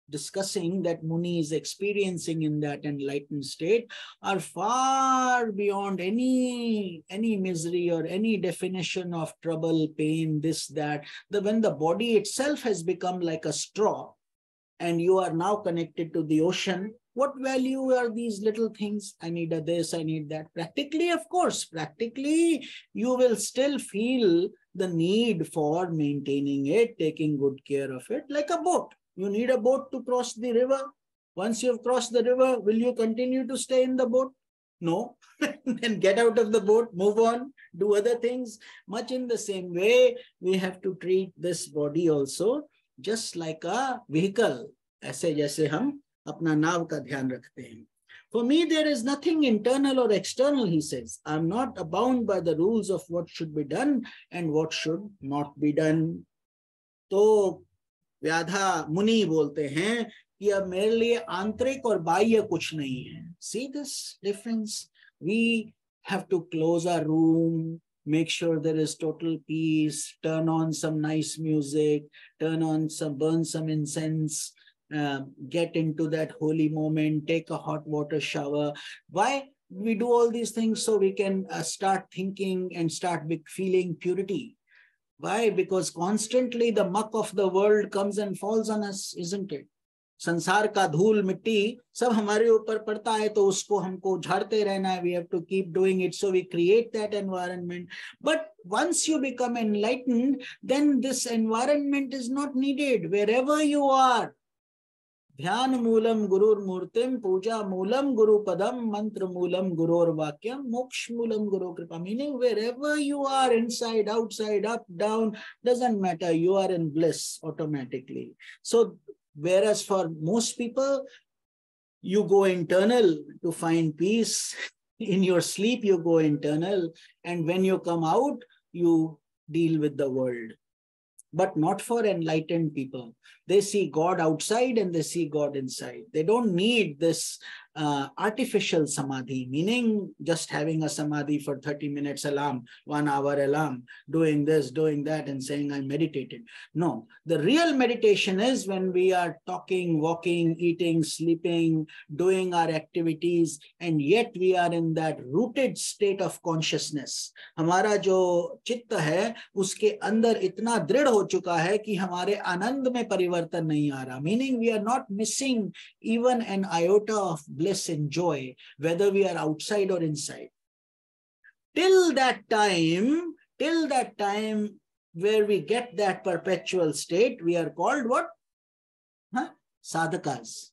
discussing that Muni is experiencing in that enlightened state are far beyond any misery or any definition of trouble, pain, this, that. When the body itself has become like a straw and you are now connected to the ocean, what value are these little things? I need this, I need that. Practically, of course, practically you will still feel the need for maintaining it, taking good care of it, like a boat. You need a boat to cross the river. Once you have crossed the river, will you continue to stay in the boat? No. Then get out of the boat, move on, do other things. Much in the same way, we have to treat this body also just like a vehicle. ऐसे जैसे हम अपना नाव का ध्यान रखते हैं. For me, there is nothing internal or external, he says. I am not bound by the rules of what should be done and what should not be done. तो व्याधा मुनि बोलते हैं कि अब मेरे लिए आंतरिक और बाह्य कुछ नहीं है. See this difference? We have to close our room, make sure there is total peace, turn on some nice music, burn some incense, get into that holy moment, take a hot water shower. Why we do all these things? So we can start thinking and start feeling purity. Why? Because constantly the muck of the world comes and falls on us, isn't it? संसार का धूल मिट्टी सब हमारे ऊपर पड़ता है, तो उसको हमको झाड़ते रहना है. We have to keep doing it, so we create that environment. But once you become enlightened, then this environment is not needed. Wherever you are, ध्यान मूलम गुरुर मूर्तिम, पूजा मूलम गुरु पदम, मंत्र मूलम गुरोर वाक्यम, मोक्ष मूलम गुरु कृपा. Meaning wherever you are, inside, outside, up, down, doesn't matter, you are in bliss automatically. So Whereas for most people, you go internal to find peace. In your sleep, you go internal. And when you come out, you deal with the world. But not for enlightened people. They see God outside and they see God inside. They don't need this artificial samadhi, meaning just having a samadhi for 30 minutes alarm, 1 hour alarm, doing this, doing that, and saying I meditated. No, the real meditation is when we are talking, walking, eating, sleeping, doing our activities, and yet we are in that rooted state of consciousness. हमारा जो चित्त है, उसके अंदर इतना दृढ़ हो चुका है कि हमारे आनंद में परिवर्तन नहीं आ रहा. Meaning we are not missing even an iota of bliss and joy, whether we are outside or inside. Till that time where we get that perpetual state, we are called what? Sadhakas.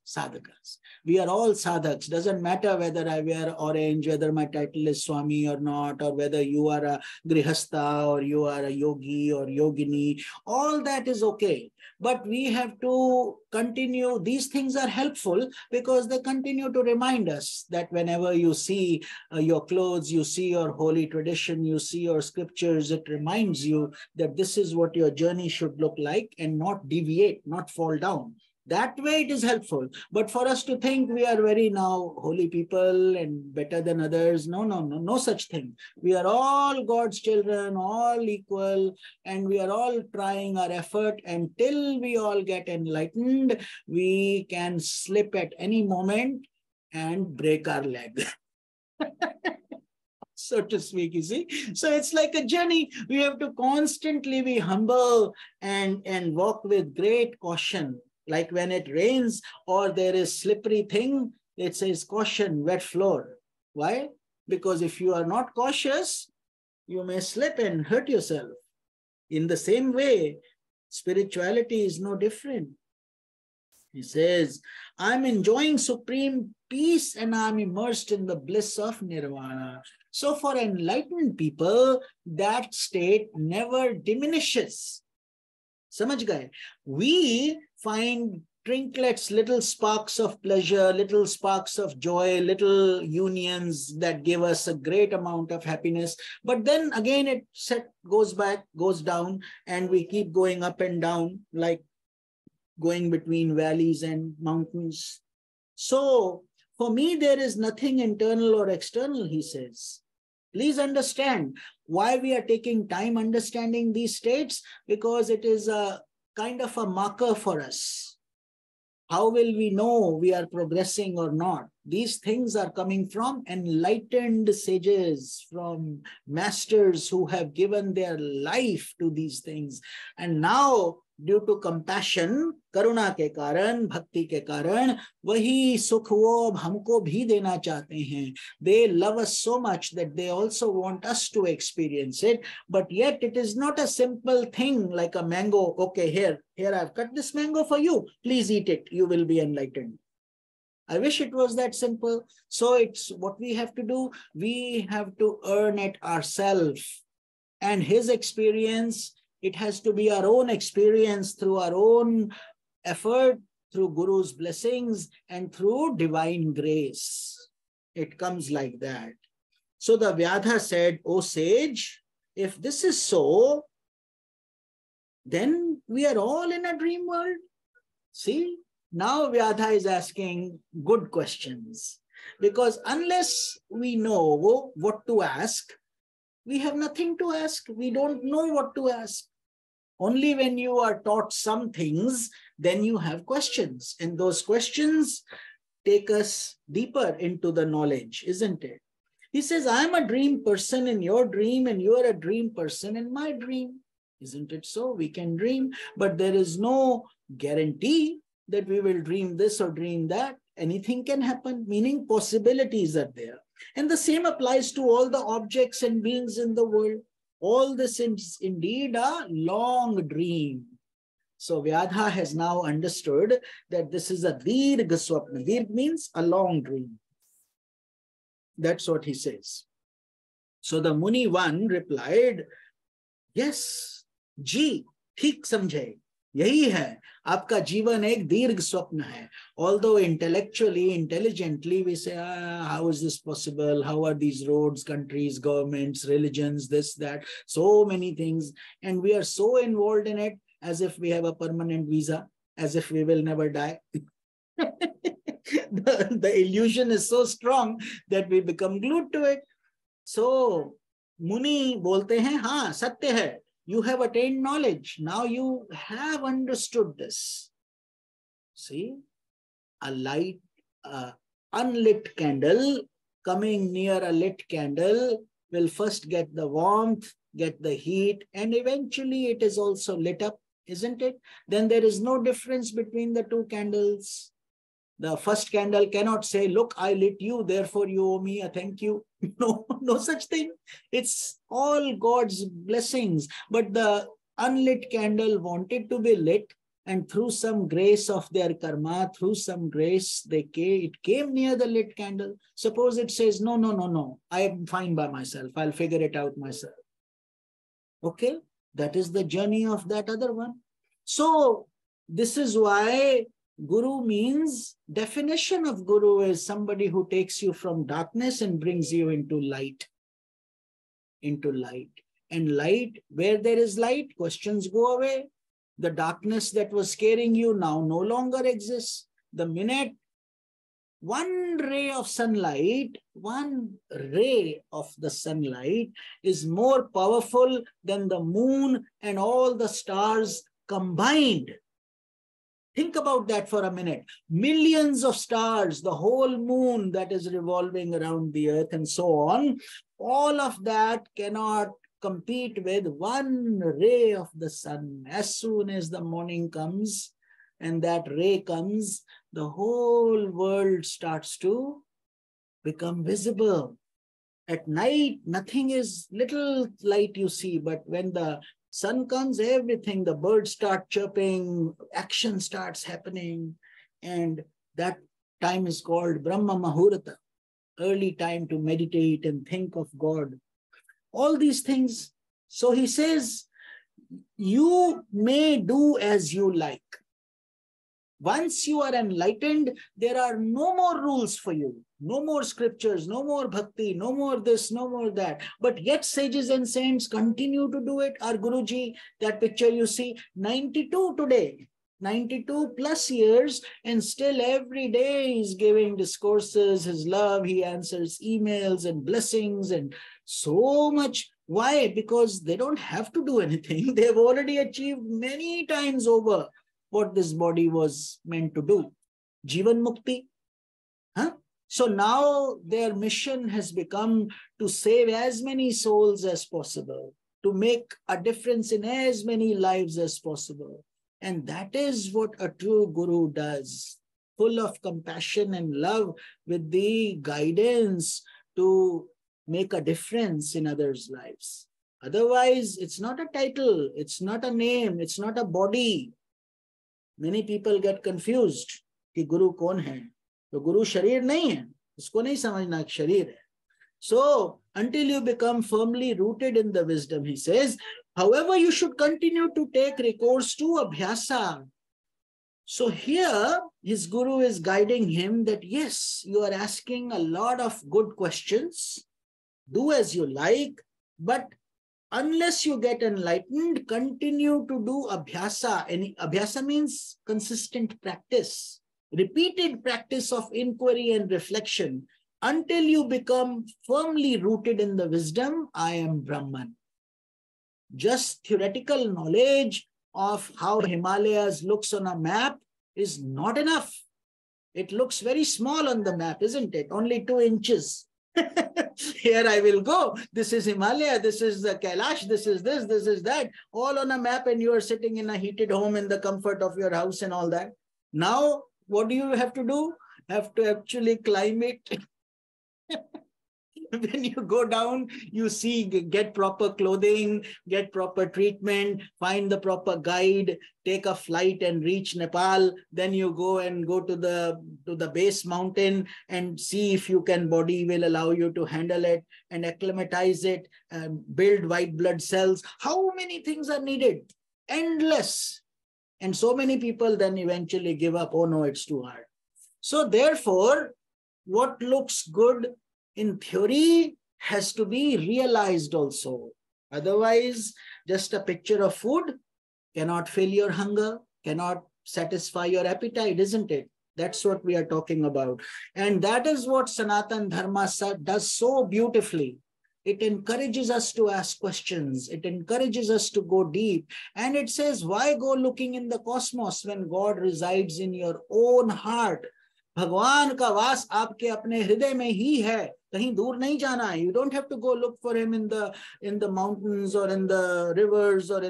We are all sadhaks. Doesn't matter whether I wear orange, whether my title is Swami or not, or whether you are a grihastha or you are a yogi or yogini. All that is okay. But we have to continue. These things are helpful because they continue to remind us that whenever you see your clothes, you see your holy tradition, you see your scriptures, it reminds you that this is what your journey should look like and not deviate, not fall down. That way it is helpful. But for us to think we are very now holy people and better than others, no such thing. We are all God's children, all equal, and we are all trying our effort until we all get enlightened. We can slip at any moment and break our leg. So to speak, you see. So it's like a journey. We have to constantly be humble and walk with great caution. Like when it rains or there is slippery thing, it says caution, wet floor. Why? Because if you are not cautious, you may slip and hurt yourself. In the same way, spirituality is no different. He says, I'm enjoying supreme peace and I'm immersed in the bliss of nirvana. So for enlightened people, that state never diminishes. Samajh gaye? We find trinklets, little sparks of pleasure, little sparks of joy, little unions that give us a great amount of happiness. But then again, it goes back, goes down, and we keep going up and down like going between valleys and mountains. So for me, there is nothing internal or external, he says. Please understand why we are taking time understanding these states, because it is a kind of a marker for us. How will we know we are progressing or not? These things are coming from enlightened sages, from masters who have given their life to these things. And now, due to compassion, करुणा के कारण, भक्ति के कारण, वही सुख वो अब हमको भी देना चाहते हैं. They love us so much that they also want us to experience it. But yet it is not a simple thing like a mango. Okay, here I've cut this mango for you. Please eat it. You will be enlightened. I wish it was that simple. So it's what we have to do. We have to earn it ourselves. And his experience, it has to be our own experience through our own effort, through Guru's blessings, and through divine grace. It comes like that. So the Vyadha said, O sage, if this is so, then we are all in a dream world. See, now Vyadha is asking good questions. Because unless we know what to ask, we have nothing to ask. We don't know what to ask. Only when you are taught some things, then you have questions. And those questions take us deeper into the knowledge, isn't it? He says, I'm a dream person in your dream, and you are a dream person in my dream. Isn't it so? We can dream, but there is no guarantee that we will dream this or dream that. Anything can happen, meaning possibilities are there. And the same applies to all the objects and beings in the world. All this is indeed a long dream. So Vyadha has now understood that this is a dirgha swapna. Dirgha means a long dream. That's what he says. So the Muni one replied, yes, ji, theek samjhe. यही है आपका जीवन एक दीर्घ स्वप्न है. Although intellectually, intelligently we say, how is this possible? How are these roads, countries, governments, religions, this, that, so many things. And we are so involved in it as if we have a permanent visa, as if we will never die. The illusion is so strong that we become glued to it. So, Muni bolte hain, हाँ सत्य है. You have attained knowledge. Now you have understood this. See, a light, unlit candle coming near a lit candle will first get the warmth, get the heat, and eventually it is also lit up, isn't it? Then there is no difference between the two candles. The first candle cannot say, look, I lit you, therefore you owe me a thank you. No, no such thing. It's all God's blessings. But the unlit candle wanted to be lit, and through some grace of their karma, through some grace, it came near the lit candle. Suppose it says, no, no, no, no, I am fine by myself. I'll figure it out myself. Okay, that is the journey of that other one. So this is why Guru means, definition of Guru is somebody who takes you from darkness and brings you into light. Into light. And light, where there is light, questions go away. The darkness that was scaring you now no longer exists. The minute one ray of sunlight, one ray of the sunlight is more powerful than the moon and all the stars combined. Think about that for a minute. Millions of stars, the whole moon that is revolving around the earth and so on, all of that cannot compete with one ray of the sun. As soon as the morning comes and that ray comes, the whole world starts to become visible. At night, nothing is, little light you see, but when the sun comes, everything, the birds start chirping, action starts happening, and that time is called Brahma Muhurta, early time to meditate and think of God. All these things. So he says, you may do as you like. Once you are enlightened, there are no more rules for you. No more scriptures, no more bhakti, no more this, no more that. But yet sages and saints continue to do it. Our Guruji, that picture you see, 92 today, 92 plus years, and still every day he's giving discourses, his love, he answers emails and blessings and so much. Why? Because they don't have to do anything. They've already achieved many times over what this body was meant to do. Jivan Mukti. Huh? So now their mission has become to save as many souls as possible, to make a difference in as many lives as possible. And that is what a true Guru does, full of compassion and love, with the guidance to make a difference in others' lives. Otherwise, it's not a title, it's not a name, it's not a body. Many people get confused कि Guru कौन है? तो Guru शरीर नहीं है, उसको नहीं समझना कि शरीर है. So, until you become firmly rooted in the wisdom, he says, however, you should continue to take recourse to abhyasa. So here, his Guru is guiding him that yes, you are asking a lot of good questions, do as you like, but unless you get enlightened, continue to do abhyasa. And abhyasa means consistent practice, repeated practice of inquiry and reflection until you become firmly rooted in the wisdom, I am Brahman. Just theoretical knowledge of how Himalayas looks on a map is not enough. It looks very small on the map, isn't it? Only 2 inches. Here I will go. This is Himalaya, this is the Kailash, this is this, this is that, all on a map, and you are sitting in a heated home in the comfort of your house and all that. Now, what do you have to do? Have to actually climb it. When you go down, you see, get proper clothing, get proper treatment, find the proper guide, take a flight and reach Nepal. Then you go to the base mountain and see if you can, body will allow you to handle it and acclimatize it, and build white blood cells. How many things are needed? Endless. And so many people then eventually give up. Oh no, it's too hard. So therefore, what looks good in theory has to be realized also. Otherwise, just a picture of food cannot fill your hunger, cannot satisfy your appetite, isn't it? That's what we are talking about. And that is what Sanatan Dharma does so beautifully. It encourages us to ask questions. It encourages us to go deep. And it says, why go looking in the cosmos when God resides in your own heart? भगवान का वास आपके अपने हृदय में ही है, कहीं दूर नहीं जाना है. You don't have to go look for him in the mountains or in the rivers or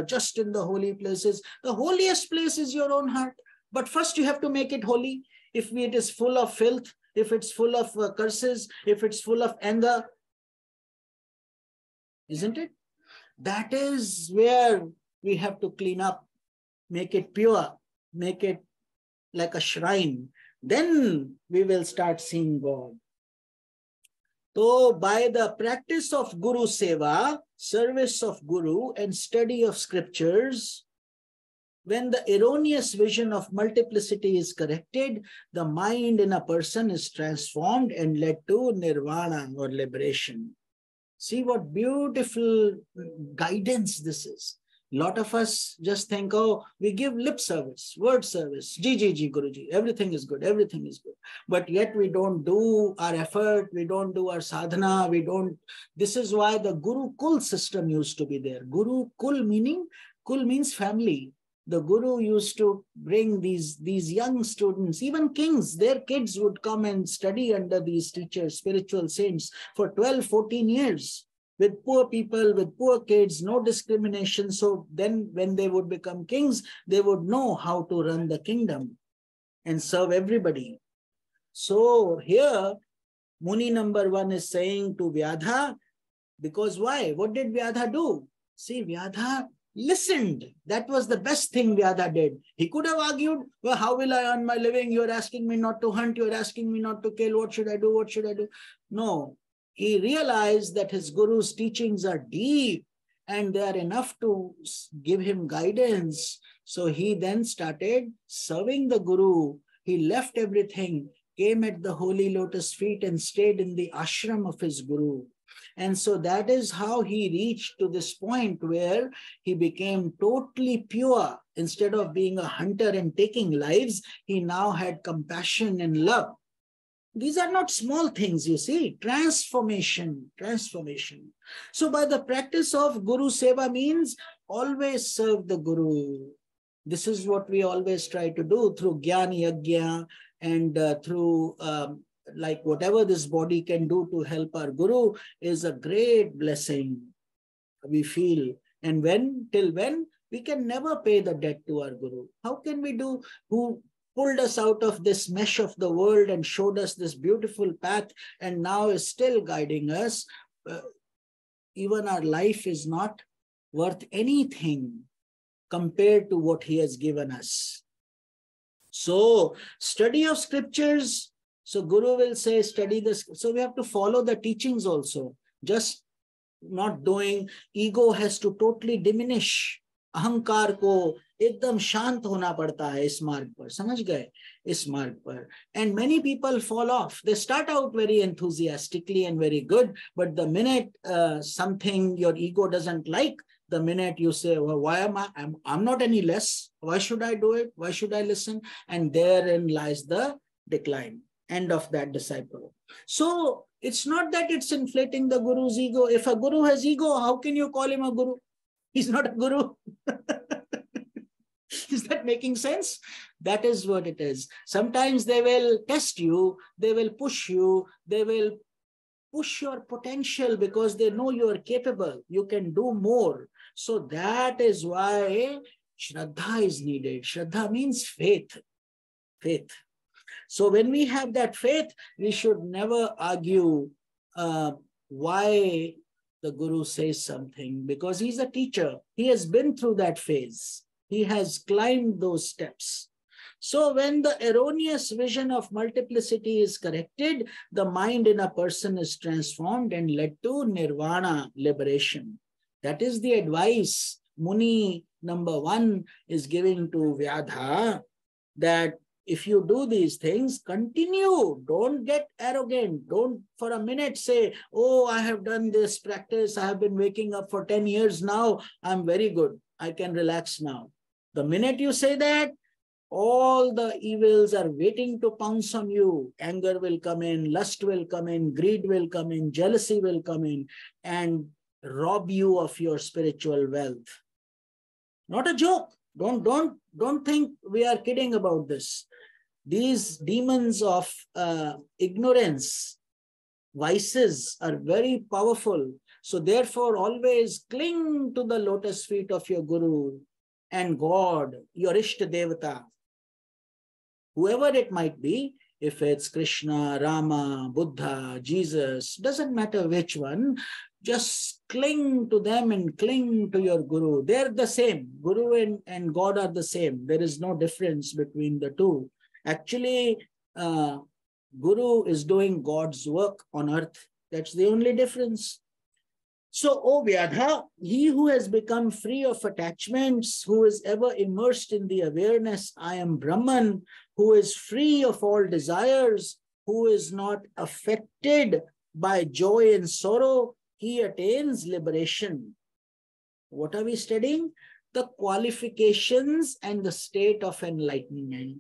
just in the holy places. The holiest place is your own heart. But first you have to make it holy. If it is full of filth, if it's full of curses, if it's full of anger, isn't it? That is where we have to clean up, make it pure, make it like a shrine. Then we will start seeing God. So by the practice of Guru Seva, service of Guru and study of scriptures, when the erroneous vision of multiplicity is corrected, the mind in a person is transformed and led to nirvana or liberation. See what beautiful guidance this is. A lot of us just think, oh, we give lip service, word service, Ji, Guruji, everything is good, everything is good. But yet we don't do our effort, we don't do our sadhana, we don't. This is why the Guru Kul system used to be there. Guru Kul means family. The Guru used to bring these young students, even kings, their kids would come and study under these teachers, spiritual saints, for 12, 14 years. With poor people, with poor kids, no discrimination. So then when they would become kings, they would know how to run the kingdom and serve everybody. So here, Muni number 1 is saying to Vyadha, because why? What did Vyadha do? See, Vyadha listened. That was the best thing Vyadha did. He could have argued, well, how will I earn my living? You're asking me not to hunt. You're asking me not to kill. What should I do? What should I do? No. He realized that his Guru's teachings are deep and they are enough to give him guidance. So he then started serving the Guru. He left everything, came at the holy lotus feet and stayed in the ashram of his Guru. And so that is how he reached to this point where he became totally pure. Instead of being a hunter and taking lives, he now had compassion and love. These are not small things, you see. Transformation. So by the practice of Guru Seva means always serve the Guru. This is what we always try to do through Gyan Yajna and through like whatever this body can do to help our Guru is a great blessing, we feel. And till when? We can never pay the debt to our Guru. How can we do? Who pulled us out of this mesh of the world and showed us this beautiful path and now is still guiding us. Even our life is not worth anything compared to what he has given us. So study of scriptures. So Guru will say, study this. So we have to follow the teachings also. Just not doing. Ego has to totally diminish. अहंकार को एकदम शांत होना पड़ता है इस मार्ग पर, समझ गए, इस मार्ग पर. And many people fall off. They start out very enthusiastically and very good, but the minute something your ego doesn't like, the minute you say, well, why am I'm not any less, why should I do it, why should I listen? And therein lies the decline, end of that disciple. So it's not that it's inflating the Guru's ego. If a Guru has ego, how can you call him a Guru? He's not a Guru. Is that making sense? That is what it is. Sometimes they will test you, they will push you, they will push your potential because they know you are capable, you can do more. So that is why Shraddha is needed. Shraddha means faith. Faith. So when we have that faith, we should never argue why the Guru says something, because he's a teacher. He has been through that phase. He has climbed those steps. So when the erroneous vision of multiplicity is corrected, the mind in a person is transformed and led to nirvana, liberation. That is the advice Muni Number one is giving to Vyadha that if you do these things, continue. Don't get arrogant. Don't for a minute say, oh, I have done this practice. I have been waking up for 10 years now. I'm very good. I can relax now. The minute you say that, all the evils are waiting to pounce on you. Anger will come in, lust will come in, greed will come in, jealousy will come in, and rob you of your spiritual wealth. Not a joke. Don't think we are kidding about this. These demons of ignorance, vices are very powerful. So therefore, always cling to the lotus feet of your Guru and God, your Ishta Devata. Whoever it might be, if it's Krishna, Rama, Buddha, Jesus, doesn't matter which one, just cling to them and cling to your Guru. They're the same. Guru and God are the same. There is no difference between the two. Actually, Guru is doing God's work on earth. That's the only difference. So, O Vyadha, he who has become free of attachments, who is ever immersed in the awareness, I am Brahman, who is free of all desires, who is not affected by joy and sorrow, he attains liberation. What are we studying? The qualifications and the state of enlightenment.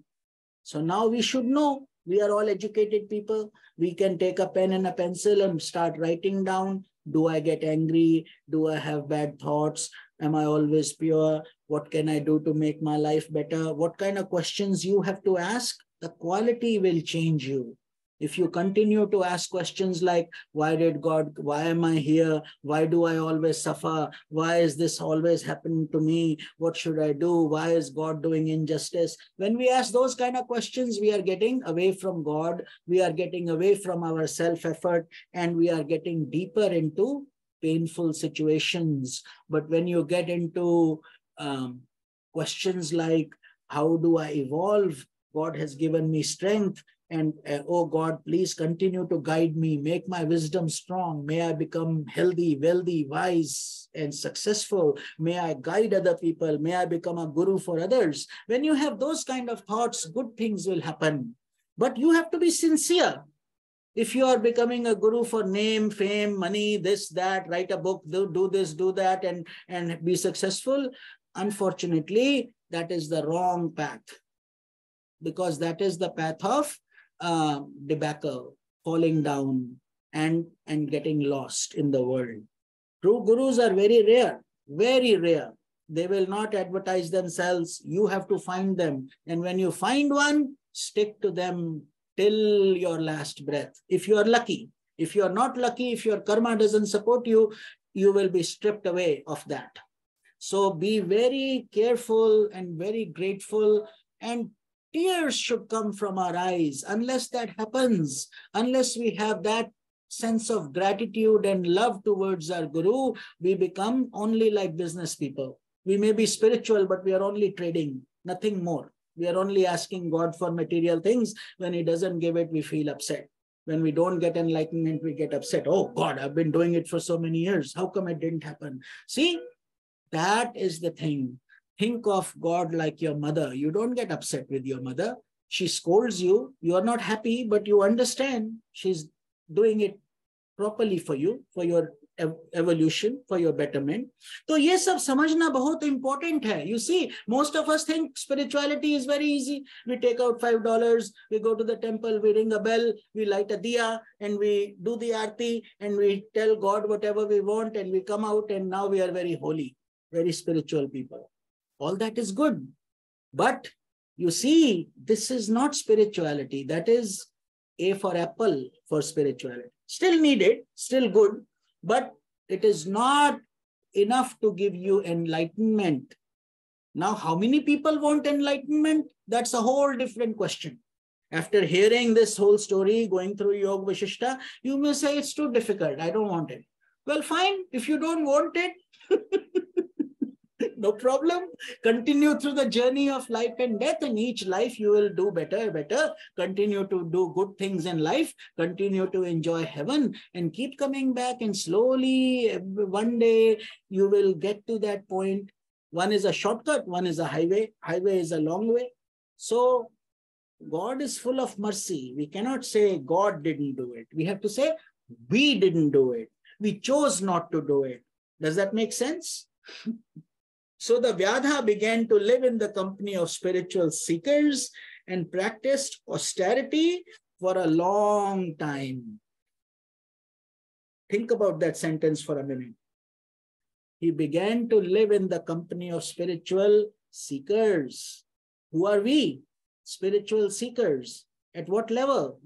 So now we should know, we are all educated people. We can take a pen and a pencil and start writing down. Do I get angry? Do I have bad thoughts? Am I always pure? What can I do to make my life better? What kind of questions you have to ask? The quality will change you. If you continue to ask questions like, why did God, why am I here? Why do I always suffer? Why is this always happening to me? What should I do? Why is God doing injustice? When we ask those kind of questions, we are getting away from God. We are getting away from our self-effort, and we are getting deeper into painful situations. But when you get into questions like, how do I evolve? God has given me strength. And oh God, please continue to guide me, make my wisdom strong. May I become healthy, wealthy, wise, and successful. May I guide other people. May I become a guru for others. When you have those kind of thoughts, good things will happen. But you have to be sincere. If you are becoming a guru for name, fame, money, this, that, write a book, do this, do that, and be successful, unfortunately, that is the wrong path. Because that is the path of debacle, falling down, and getting lost in the world. True gurus are very rare, very rare. They will not advertise themselves. You have to find them. And when you find one, stick to them till your last breath. If you are lucky. If you are not lucky, if your karma doesn't support you, you will be stripped away of that. So be very careful and very grateful, and tears should come from our eyes. Unless that happens, unless we have that sense of gratitude and love towards our Guru, we become only like business people. We may be spiritual, but we are only trading, nothing more. We are only asking God for material things. When He doesn't give it, we feel upset. When we don't get enlightenment, we get upset. Oh God, I've been doing it for so many years. How come it didn't happen? See, that is the thing. Think of God like your mother. You don't get upset with your mother. She scolds you. You are not happy, but you understand she's doing it properly for you, for your evolution, for your betterment. So ये सब समझना बहुत important है. You see, most of us think spirituality is very easy. We take out $5, we go to the temple, we ring a bell, we light a diya, and we do the aarti, and we tell God whatever we want, and we come out, and now we are very holy, very spiritual people. All that is good. But you see, this is not spirituality. That is A for apple for spirituality. Still needed, still good, but it is not enough to give you enlightenment. Now, how many people want enlightenment? That's a whole different question. After hearing this whole story, going through Yoga Vashistha, you may say it's too difficult. I don't want it. Well, fine. If you don't want it, no problem. Continue through the journey of life and death. In each life, you will do better. Continue to do good things in life. Continue to enjoy heaven and keep coming back. And slowly, one day, you will get to that point One is a shortcut, one is a highway. Highway is a long way. So God is full of mercy. We cannot say God didn't do it. We have to say we didn't do it. We chose not to do it. Does that make sense? So the Vyadha began to live in the company of spiritual seekers and practiced austerity for a long time. Think about that sentence for a minute. He began to live in the company of spiritual seekers. Who are we? Spiritual seekers. At what level?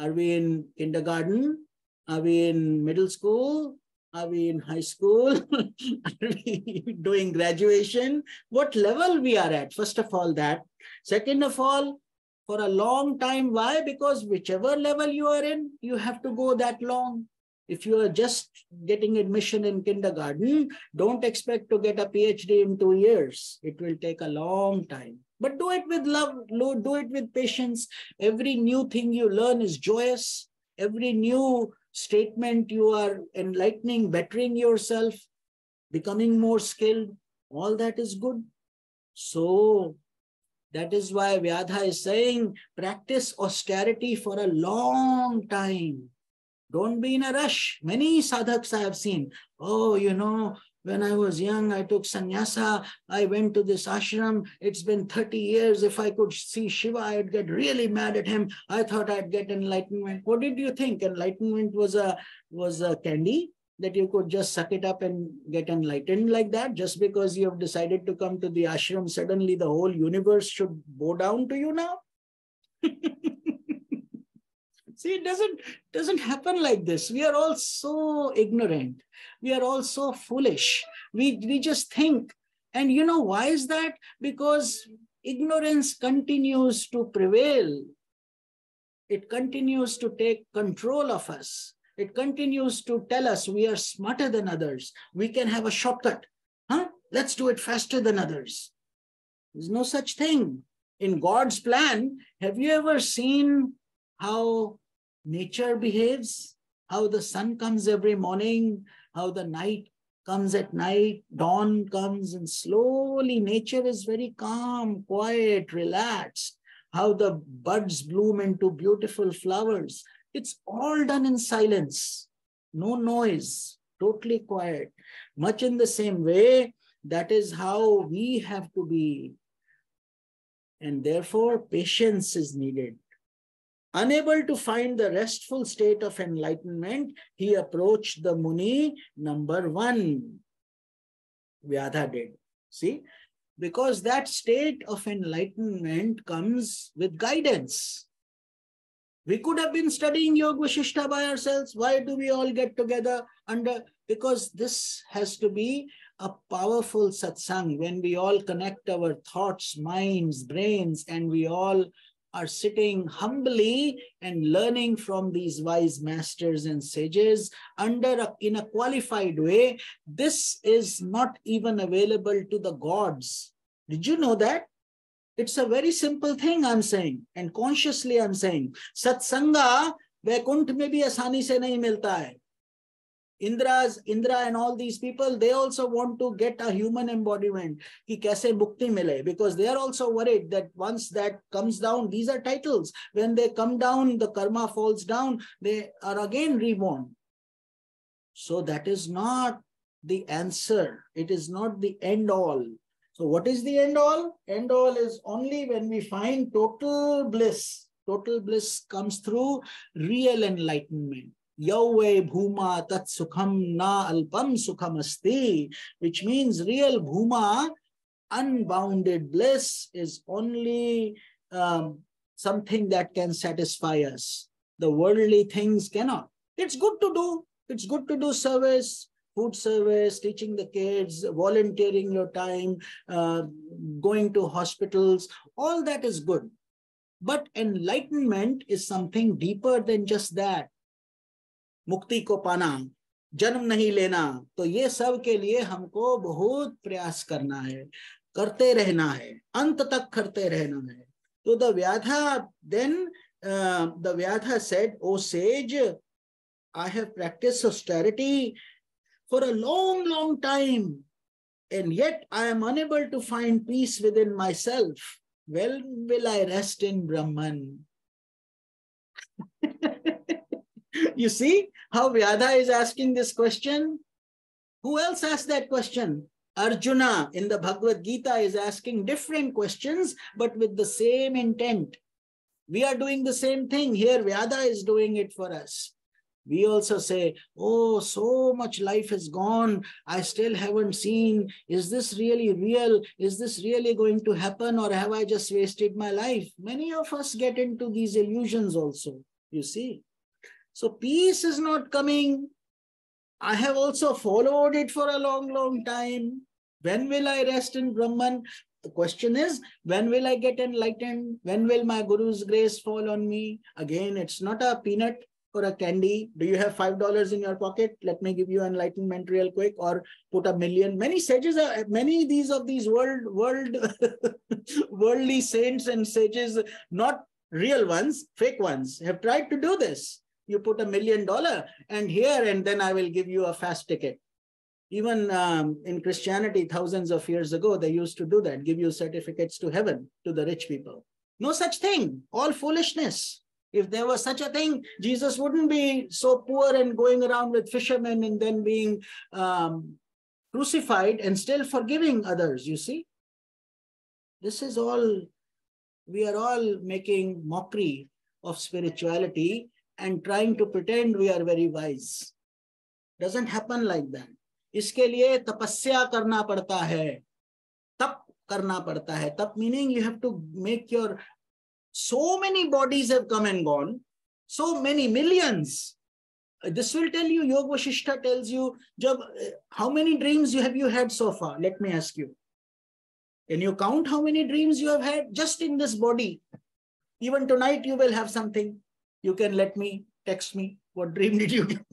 Are we in kindergarten? Are we in middle school? Are we in high school? Are we doing graduation? What level we are at? First of all, that. Second of all, for a long time. Why? Because whichever level you are in, you have to go that long. If you are just getting admission in kindergarten, don't expect to get a PhD in 2 years. It will take a long time. But do it with love, do it with patience. Every new thing you learn is joyous. Every new statement you are enlightening, bettering yourself, becoming more skilled. All that is good. So that is why Vyadha is saying, practice austerity for a long time. Don't be in a rush. Many sadhaks I have seen. Oh, you know, when I was young, I took sannyasa. I went to this ashram. It's been 30 years. If I could see Shiva, I'd get really mad at him. I thought I'd get enlightenment. What did you think? Enlightenment was a candy that you could just suck it up and get enlightened like that? Just because you have decided to come to the ashram, suddenly the whole universe should bow down to you now? See, it doesn't happen like this. We are all so ignorant. We are all so foolish. We just think. And you know why is that? Because ignorance continues to prevail. It continues to take control of us. It continues to tell us we are smarter than others. We can have a shortcut. Let's do it faster than others. There's no such thing. In God's plan, have you ever seen how nature behaves, how the sun comes every morning, how the night comes at night, dawn comes, and slowly nature is very calm, quiet, relaxed, how the buds bloom into beautiful flowers. It's all done in silence, no noise, totally quiet. Much in the same way, that is how we have to be. And therefore, patience is needed. Unable to find the restful state of enlightenment, he approached the Muni number 1. Vyadha did. See? Because that state of enlightenment comes with guidance. We could have been studying Yoga Vashistha by ourselves. Why do we all get together because this has to be a powerful satsang when we all connect our thoughts, minds, brains, and we all are sitting humbly and learning from these wise masters and sages in a qualified way. This is not even available to the gods. Did you know that? It's a very simple thing I'm saying, and consciously I'm saying. Satsanga Vaikuntha mein bhi asani se nahi milta hai. Indra and all these people, they also want to get a human embodiment, ki kaise mukti mile, because they are also worried that once that comes down, these are titles. When they come down, the karma falls down, they are again reborn. So that is not the answer. It is not the end all. So what is the end all? End all is only when we find total bliss. Total bliss comes through real enlightenment. Yauve bhuma tat sukham na alpam sukham asti, which means real bhuma, unbounded bliss, is only something that can satisfy us. The worldly things cannot. It's good to do. It's good to do service, food service, teaching the kids, volunteering your time, going to hospitals. All that is good. But enlightenment is something deeper than just that. मुक्ति को पाना, जन्म नहीं लेना, तो ये सब के लिए हमको बहुत प्रयास करना है, करते रहना है, अंत तक करते रहना है. So the Vyadha then, the Vyadha said, "O sage, I have practiced austerity for a long, long time. and yet I am unable to find peace within myself. When will I rest in Brahman? You see how Vyadha is asking this question? Who else asked that question? Arjuna in the Bhagavad Gita is asking different questions, but with the same intent. We are doing the same thing. Here, Vyadha is doing it for us. We also say, oh, so much life has gone. I still haven't seen. Is this really real? Is this really going to happen? Or have I just wasted my life? Many of us get into these illusions also, you see. So peace is not coming. I have also followed it for a long, long time. When will I rest in Brahman? The question is, when will I get enlightened? When will my Guru's grace fall on me? Again, it's not a peanut or a candy. Do you have $5 in your pocket? Let me give you enlightenment real quick, or put $1 million. Many sages are, many of these worldly saints and sages, not real ones, fake ones, have tried to do this. You put $1 million and here, and then I will give you a fast ticket. Even in Christianity, thousands of years ago, they used to do that, give you certificates to heaven to the rich people. No such thing, all foolishness. If there was such a thing, Jesus wouldn't be so poor and going around with fishermen and then being crucified and still forgiving others, you see. This is all, we are all making mockery of spirituality and trying to pretend we are very wise. Doesn't happen like that. इसके लिए तपस्या करना पड़ता है, तप करना पड़ता है. Tap meaning you have to make your, so many bodies have come and gone, so many millions. This will tell you, Yoga Vashistha tells you, how many dreams have you had so far? Let me ask you. Can you count how many dreams you have had just in this body? Even tonight you will have something. You can let me, text me, what dream did you get?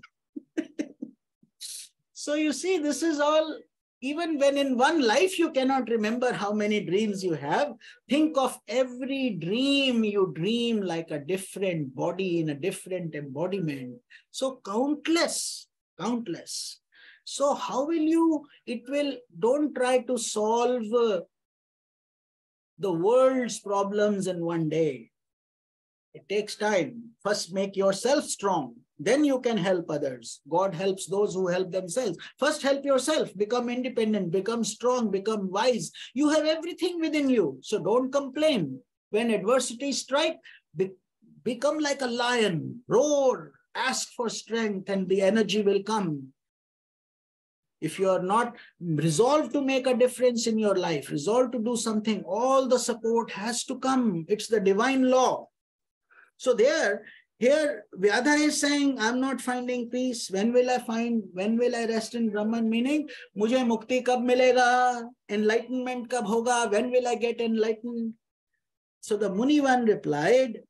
So you see, this is all, even when in one life you cannot remember how many dreams you have, think of every dream you dream like a different body in a different embodiment. So countless, countless. So how will you, don't try to solve the world's problems in one day. It takes time. First make yourself strong. Then you can help others. God helps those who help themselves. First help yourself. Become independent. Become strong. Become wise. You have everything within you. So don't complain. When adversity strikes, become like a lion. Roar. Ask for strength and the energy will come. If you are not resolved to make a difference in your life, resolved to do something, all the support has to come. It's the divine law. So here Vyadha is saying, I'm not finding peace. When will I rest in Brahman? Meaning, mujhe mukti kab milega? Enlightenment kab hoga? When will I get enlightened? So the Munivan replied,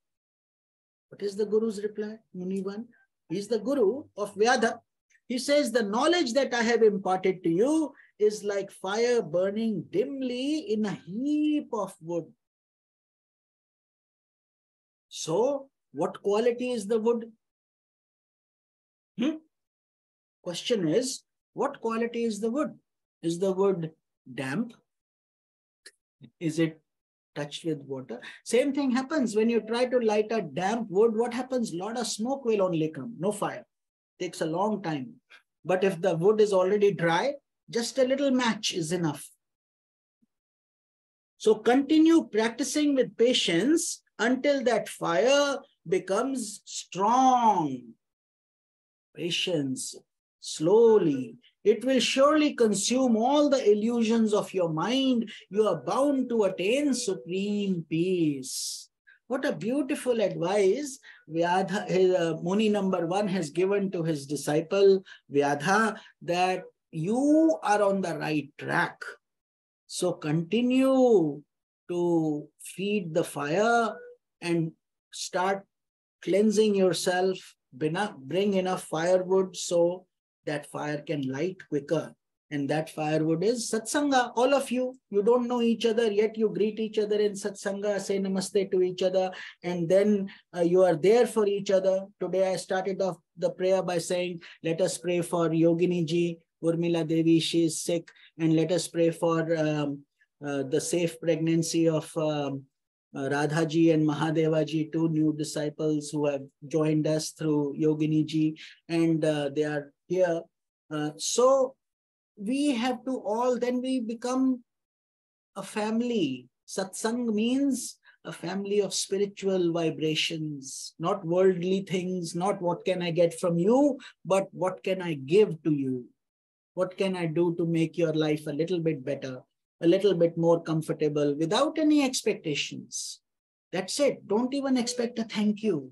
what is the Guru's reply? Munivan, he's the Guru of Vyadha. He says, the knowledge that I have imparted to you is like fire burning dimly in a heap of wood. So, what quality is the wood? Question is, what quality is the wood? Is the wood damp? Is it touched with water? Same thing happens when you try to light a damp wood. What happens? A lot of smoke will only come, no fire. Takes a long time. But if the wood is already dry, just a little match is enough. So continue practicing with patience until that fire becomes strong. Patience, slowly. It will surely consume all the illusions of your mind. You are bound to attain supreme peace. What a beautiful advice Vyadha, Muni number 1 has given to his disciple Vyadha, that you are on the right track. So continue to feed the fire and start cleansing yourself. Bring enough firewood so that fire can light quicker. And that firewood is Satsanga. All of you, you don't know each other, yet you greet each other in Satsanga, say Namaste to each other, and then you are there for each other. Today I started off the prayer by saying, let us pray for Yogini ji, Urmila Devi, she is sick, and let us pray for the safe pregnancy of Radhaji and Mahadevaji, two new disciples who have joined us through Yogini ji, and they are here. So we have to all, then we become a family. Satsang means a family of spiritual vibrations, not worldly things, not what can I get from you, but what can I give to you? What can I do to make your life a little bit better, a little bit more comfortable, without any expectations? That's it. Don't even expect a thank you.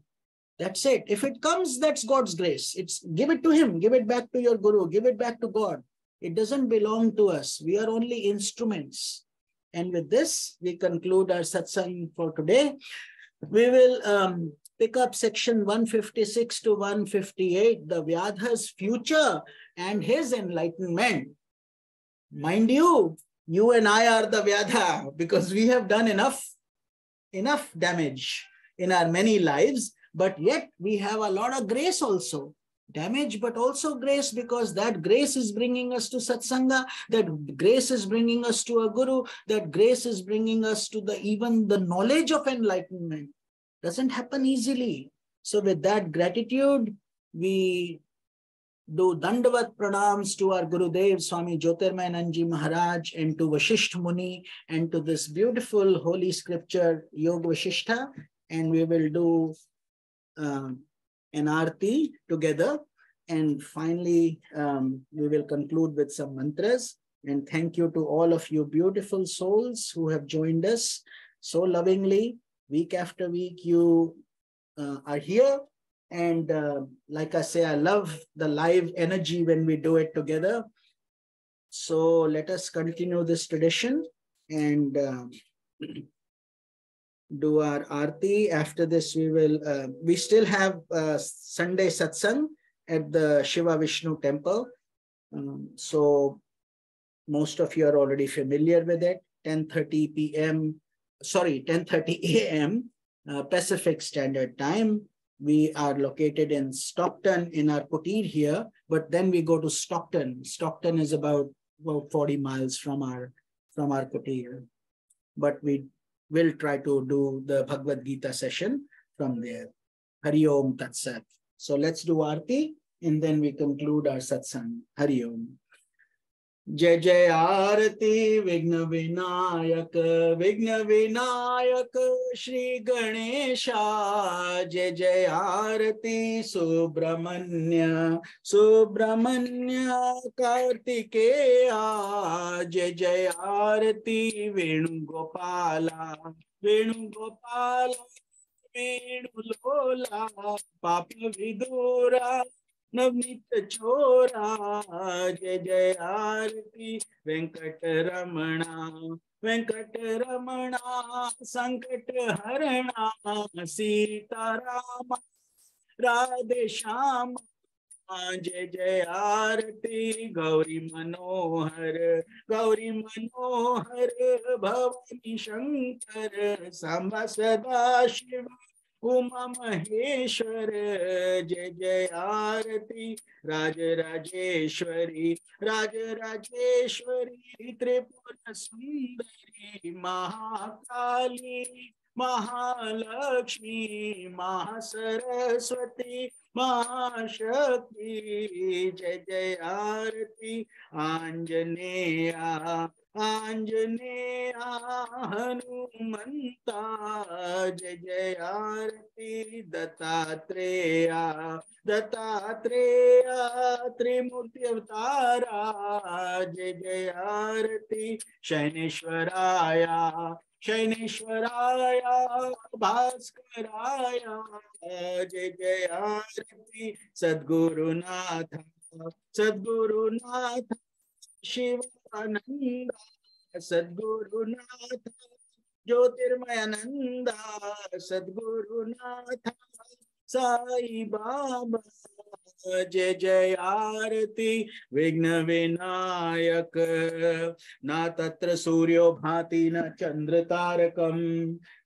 That's it. If it comes, that's God's grace. It's give it to him, give it back to your Guru, give it back to God. It doesn't belong to us. We are only instruments. And with this, we conclude our satsang for today. We will pick up section 156 to 158, the Vyadha's future and his enlightenment. Mind you, you and I are the Vyadha because we have done enough damage in our many lives, but yet we have a lot of grace also. Damage, but also grace, because that grace is bringing us to Satsanga, that grace is bringing us to a Guru, that grace is bringing us to even the knowledge of enlightenment. Doesn't happen easily. So with that gratitude, we do Dandavat Pranams to our Gurudev, Swami Jyotirmaya Maharaj, and to Vashistha Muni, and to this beautiful holy scripture, Yoga Vashistha, and we will do an arti together, and finally we will conclude with some mantras. And thank you to all of you beautiful souls who have joined us so lovingly. Week after week you are here, and like I say, I love the live energy when we do it together. So let us continue this tradition and do our arti. After this, we still have Sunday satsang at the Shiva Vishnu temple. So most of you are already familiar with it. 10:30 p.m. Sorry, 10:30 a.m. Pacific Standard Time. We are located in Stockton in our kutir here, but then we go to Stockton. Stockton is about 40 miles from our kutir, but we will try to do the Bhagavad Gita session from there. Hari Om Tat Sat. So let's do Aarti and then we conclude our satsang. Hari Om. Jai Jai Aarti Vigna Vinayak Shri Ganesha. Jai Jai Aarti Subramanya Kartikeya. Jai Jai Aarti Venugopala Venulola Papa Vidura Navnit Chora. Jai Jai Aarti Venkateramana Sankat Harana Sitarama Radhe Shama. Jai Jai Aarti Gauri Manohar Bhavani Shankar Samba Sada Shiva Uma Maheshwar. Jai Jai Aarti Rajarajeshwari Tripura Sundari Mahakali Mahalakshmi Mahasaraswati Mahashakti. Jai Jai Aarti Anjaneya Hanumanta. Jai Jai Aarti Dattatreya Trimurti Avatara. Jai Jai Aarti Shaineshwaraya Bhaskaraya. Jai Jai Aarti Sadgurunatha Shivananda Sadgurunatha Jyotirmaya Sadgurunatha Sai Baba जय जय आरती विघ्न विनायक न तत्र सूर्यो भाति न चंद्र तारकम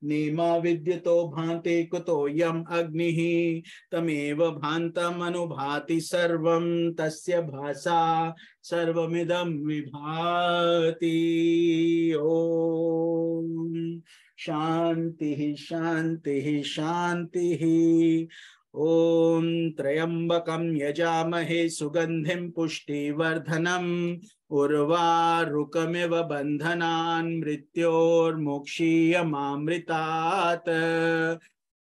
नेमा विद्युतो भान्ति कुतो यम अग्निः तमेव भान्तम् अनुभाति सर्वं तस्य भासा सर्वमिदं विभाति। ओम शांति शांति शांति। ओम त्र्यंबकं यजामहे सुगंधिं पुष्टिवर्धनम् उर्वारुकमिव बन्धनान् मृत्योर्मुक्षीयमामृतात्।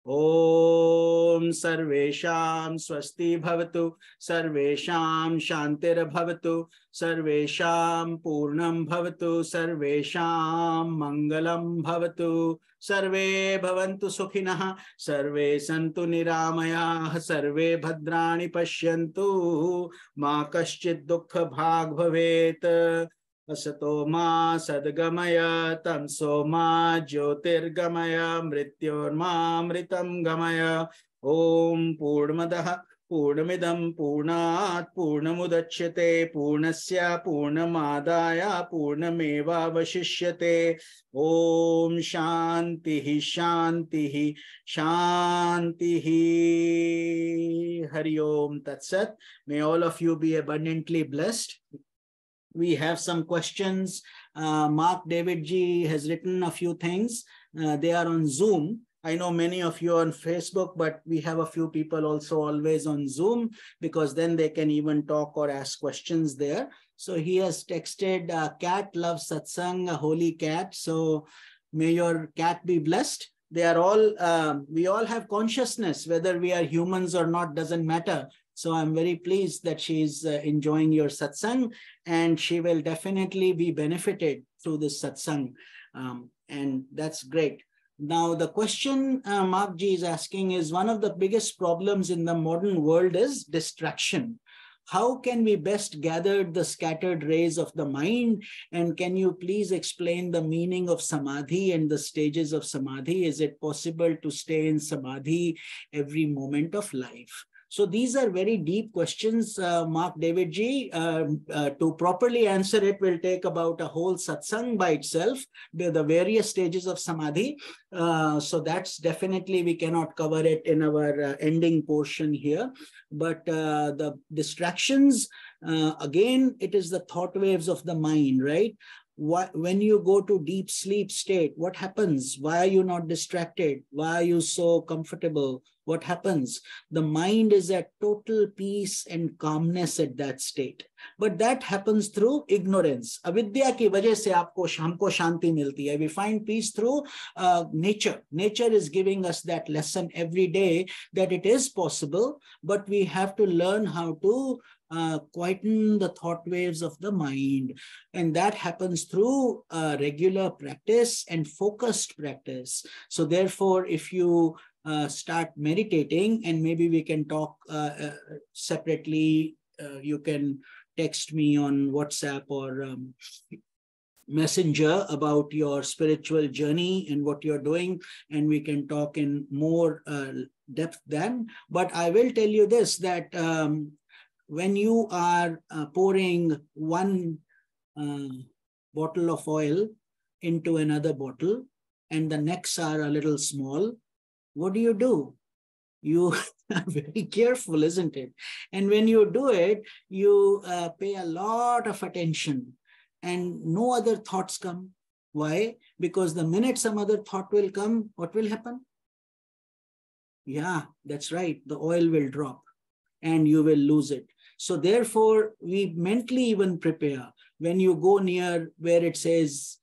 ओम सर्वेषां स्वस्ति भवतु, सर्वेषां शान्तिर्भवतु, सर्वेषां पूर्णं भवतु, सर्वेषां मंगलं भवतु, सर्वे भवन्तु सुखिनः, सर्वे सन्तु निरामयाः, सर्वे भद्राणि पश्यन्तु मा कश्चित् दुःखभाग् भवेत्। असतो मा सद्गमय तमसो मा ज्योतिर्गमय मृत्योर्मामृतं गमय। ओम पूर्णमदः पूर्णमिदं पूर्णात् पूर्णमुदच्यते पूर्णस्य पूर्णमादाय पूर्णमेवावशिष्यते। ओम शांति शांति शांति। हरि ओम तत्सत। May all of you be abundantly blessed. We have some questions. Mark David G has written a few things. They are on Zoom. I know many of you are on Facebook, but we have a few people also always on Zoom because then they can even talk or ask questions there. So he has texted, cat loves satsang, a holy cat. So may your cat be blessed. They are all, we all have consciousness, whether we are humans or not, doesn't matter. So I'm very pleased that she's enjoying your satsang, and she will definitely be benefited through this satsang. And that's great. Now, the question Mark G is asking is, one of the biggest problems in the modern world is distraction. How can we best gather the scattered rays of the mind? And can you please explain the meaning of samadhi and the stages of samadhi? Is it possible to stay in samadhi every moment of life? So these are very deep questions, Mark David G. To properly answer it will take about a whole satsang by itself, the various stages of samadhi. So that's definitely, we cannot cover it in our ending portion here. But the distractions, again, it is the thought waves of the mind, right? When you go to deep sleep state, what happens? Why are you not distracted? Why are you so comfortable? What happens? The mind is at total peace and calmness at that state. But that happens through ignorance. Avidya ki wajah se humko shanti milti hai. We find peace through nature. Nature is giving us that lesson every day that it is possible, but we have to learn how to quieten the thought waves of the mind. And that happens through regular practice and focused practice. So therefore, if you start meditating, and maybe we can talk separately, you can text me on WhatsApp or Messenger about your spiritual journey and what you're doing, and we can talk in more depth then. But I will tell you this, that when you are pouring one bottle of oil into another bottle and the necks are a little small, what do? You are very careful, isn't it? And when you do it, you pay a lot of attention and no other thoughts come. Why? Because the minute some other thought will come, what will happen? Yeah, that's right. The oil will drop and you will lose it. So therefore, we mentally even prepare. When you go near where it says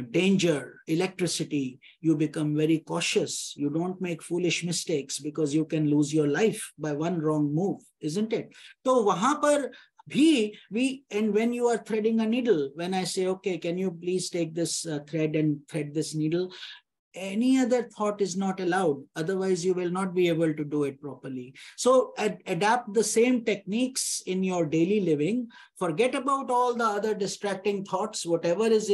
danger, electricity, you become very cautious. You don't make foolish mistakes because you can lose your life by one wrong move, isn't it? So wahan par bhi and when you are threading a needle, when I say, okay, can you please take this thread and thread this needle? Any other thought is not allowed. Otherwise, you will not be able to do it properly. So adapt the same techniques in your daily living. Forget about all the other distracting thoughts. Whatever is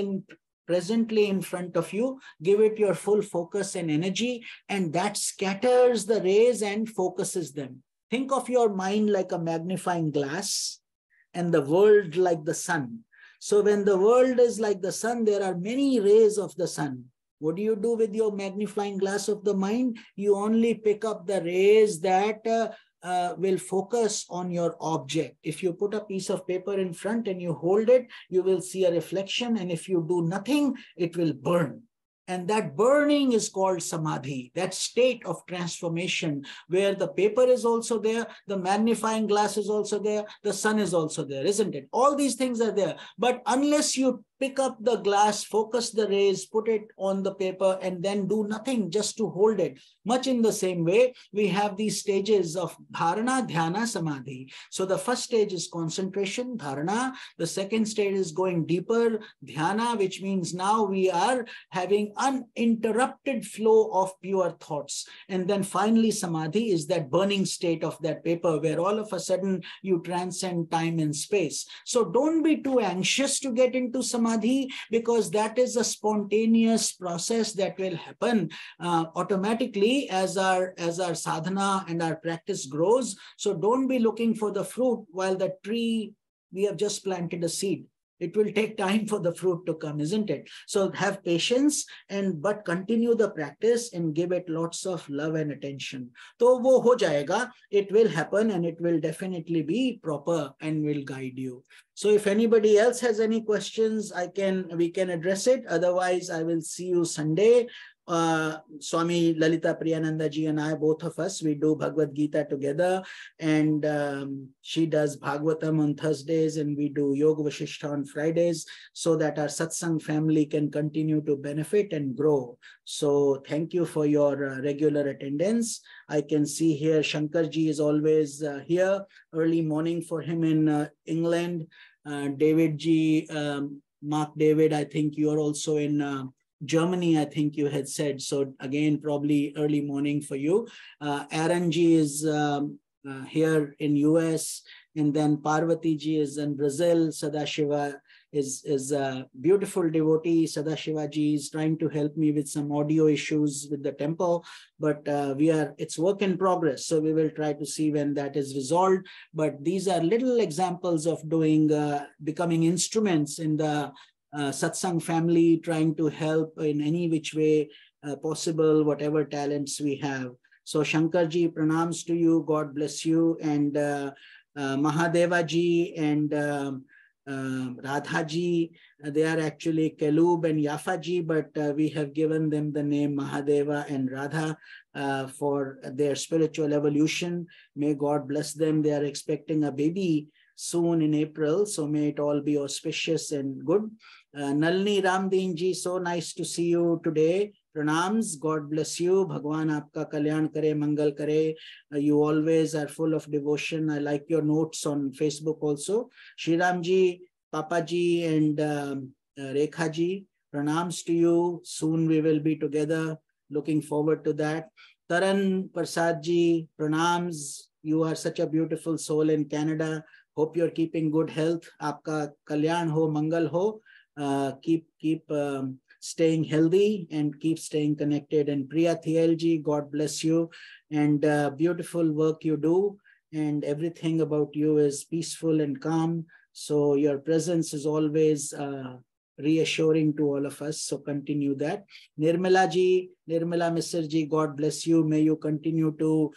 presently in front of you, give it your full focus and energy, and that scatters the rays and focuses them. Think of your mind like a magnifying glass and the world like the sun. So when the world is like the sun, there are many rays of the sun. What do you do with your magnifying glass of the mind? You only pick up the rays that will focus on your object. If you put a piece of paper in front and you hold it, you will see a reflection. And if you do nothing, it will burn. And that burning is called samadhi, that state of transformation where the paper is also there, the magnifying glass is also there, the sun is also there, isn't it? All these things are there. But unless you pick up the glass, focus the rays, put it on the paper, and then do nothing just to hold it. Much in the same way, we have these stages of dharana, dhyana, samadhi. So the first stage is concentration, dharana. The second stage is going deeper, dhyana, which means now we are having uninterrupted flow of pure thoughts. And then finally, samadhi is that burning state of that paper where all of a sudden you transcend time and space. So don't be too anxious to get into samadhi, because that is a spontaneous process that will happen automatically as our sadhana and our practice grows. So don't be looking for the fruit while the tree, we have just planted a seed. It will take time for the fruit to come, isn't it? So have patience, but continue the practice and give it lots of love and attention. So wo ho jayega, it will happen, and it will definitely be proper and will guide you. So if anybody else has any questions, we can address it. Otherwise, I will see you Sunday. Swami Lalita Priyananda ji and I, both of us, we do Bhagavad Gita together, and she does Bhagavatam on Thursdays, and we do Yoga Vashistha on Fridays, so that our Satsang family can continue to benefit and grow. So thank you for your regular attendance. I can see here Shankar ji is always here, early morning for him in England. David ji, Mark David, I think you are also in Germany, I think you had said. So again, probably early morning for you. Aaron ji is here in US, and then Parvati ji is in Brazil. Sadashiva is a beautiful devotee. Sadashiva ji is trying to help me with some audio issues with the temple, but it's work in progress. So we will try to see when that is resolved. But these are little examples of doing, becoming instruments in the Satsang family, trying to help in any which way possible, whatever talents we have. So Shankarji, pranams to you, God bless you, and Mahadeva ji and Radha ji, they are actually Kalub and Yafa ji, but we have given them the name Mahadeva and Radha for their spiritual evolution. May God bless them. They are expecting a baby soon in April, so may it all be auspicious and good. Nalini Ramdeen ji, so nice to see you today. Pranams, God bless you. Bhagwan aapka kalyan kare, mangal kare. You always are full of devotion. I like your notes on Facebook also. Shriram ji, Papa ji, and Rekha ji, pranams to you. Soon we will be together. Looking forward to that. Taran Prasad ji, pranams. You are such a beautiful soul in Canada. Hope you're keeping good health. Aapka kalyan ho, mangal ho. Keep staying healthy and keep staying connected. And Priya Thielji, God bless you, and beautiful work you do, and everything about you is peaceful and calm. So your presence is always reassuring to all of us. So continue that. Nirmala ji, Nirmala Misr ji, God bless you. May you continue to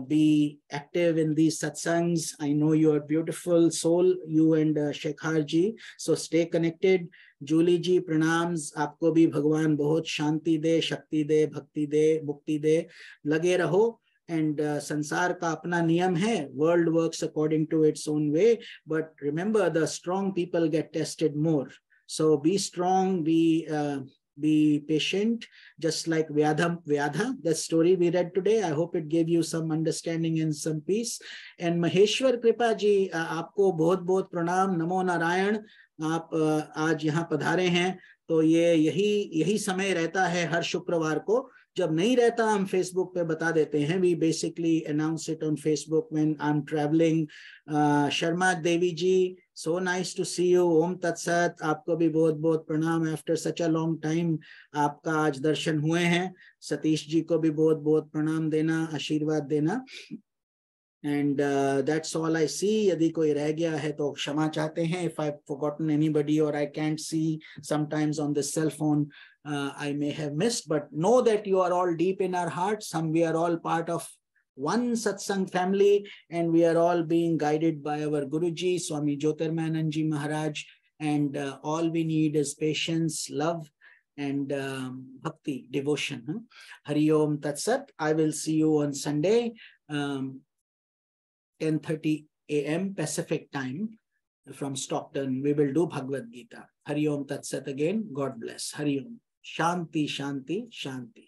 be active in these satsangs. I know you are beautiful soul, you and Shekhar ji. So stay connected. Julie ji, pranams. Aapko bhi Bhagwan bahut shanti de, shakti de, bhakti de, mukti de. Lage raho. And sansar ka apna niyam hai. World works according to its own way. But remember, the strong people get tested more. So be strong, be patient, just like Vyadha, that story we read today. I hope it gave you some understanding and some peace. And Maheshwar Kripa ji, aapko bahut pranam, namo narayan. आप आज यहाँ पधारे हैं, तो ये यही समय रहता है हर शुक्रवार को. जब नहीं रहता हम फेसबुक पे बता देते हैं. We basically announce it on Facebook when I'm traveling. Sharma Devi ji, so nice to see you. Om Tat Sat, आपको भी बहुत प्रणाम. After such a long time आपका आज दर्शन हुए हैं. सतीश जी को भी बहुत प्रणाम देना, आशीर्वाद देना. And that's all I see. यदि कोई रह गया है तो क्षमा चाहते हैं. If I've forgotten anybody or I can't see sometimes on the cell phone, I may have missed, but know that you are all deep in our hearts. We are all part of one Satsang family, and we are all being guided by our Guruji, Swami Jyotirmaya Maharaj, and all we need is patience, love, and bhakti, devotion. Hari Om Tat Sat. I will see you on Sunday, 10:30 a.m. Pacific time from Stockton. We will do Bhagavad Gita. Hari Om Tat Sat again. God bless. Hari Om. Shanti, Shanti, Shanti.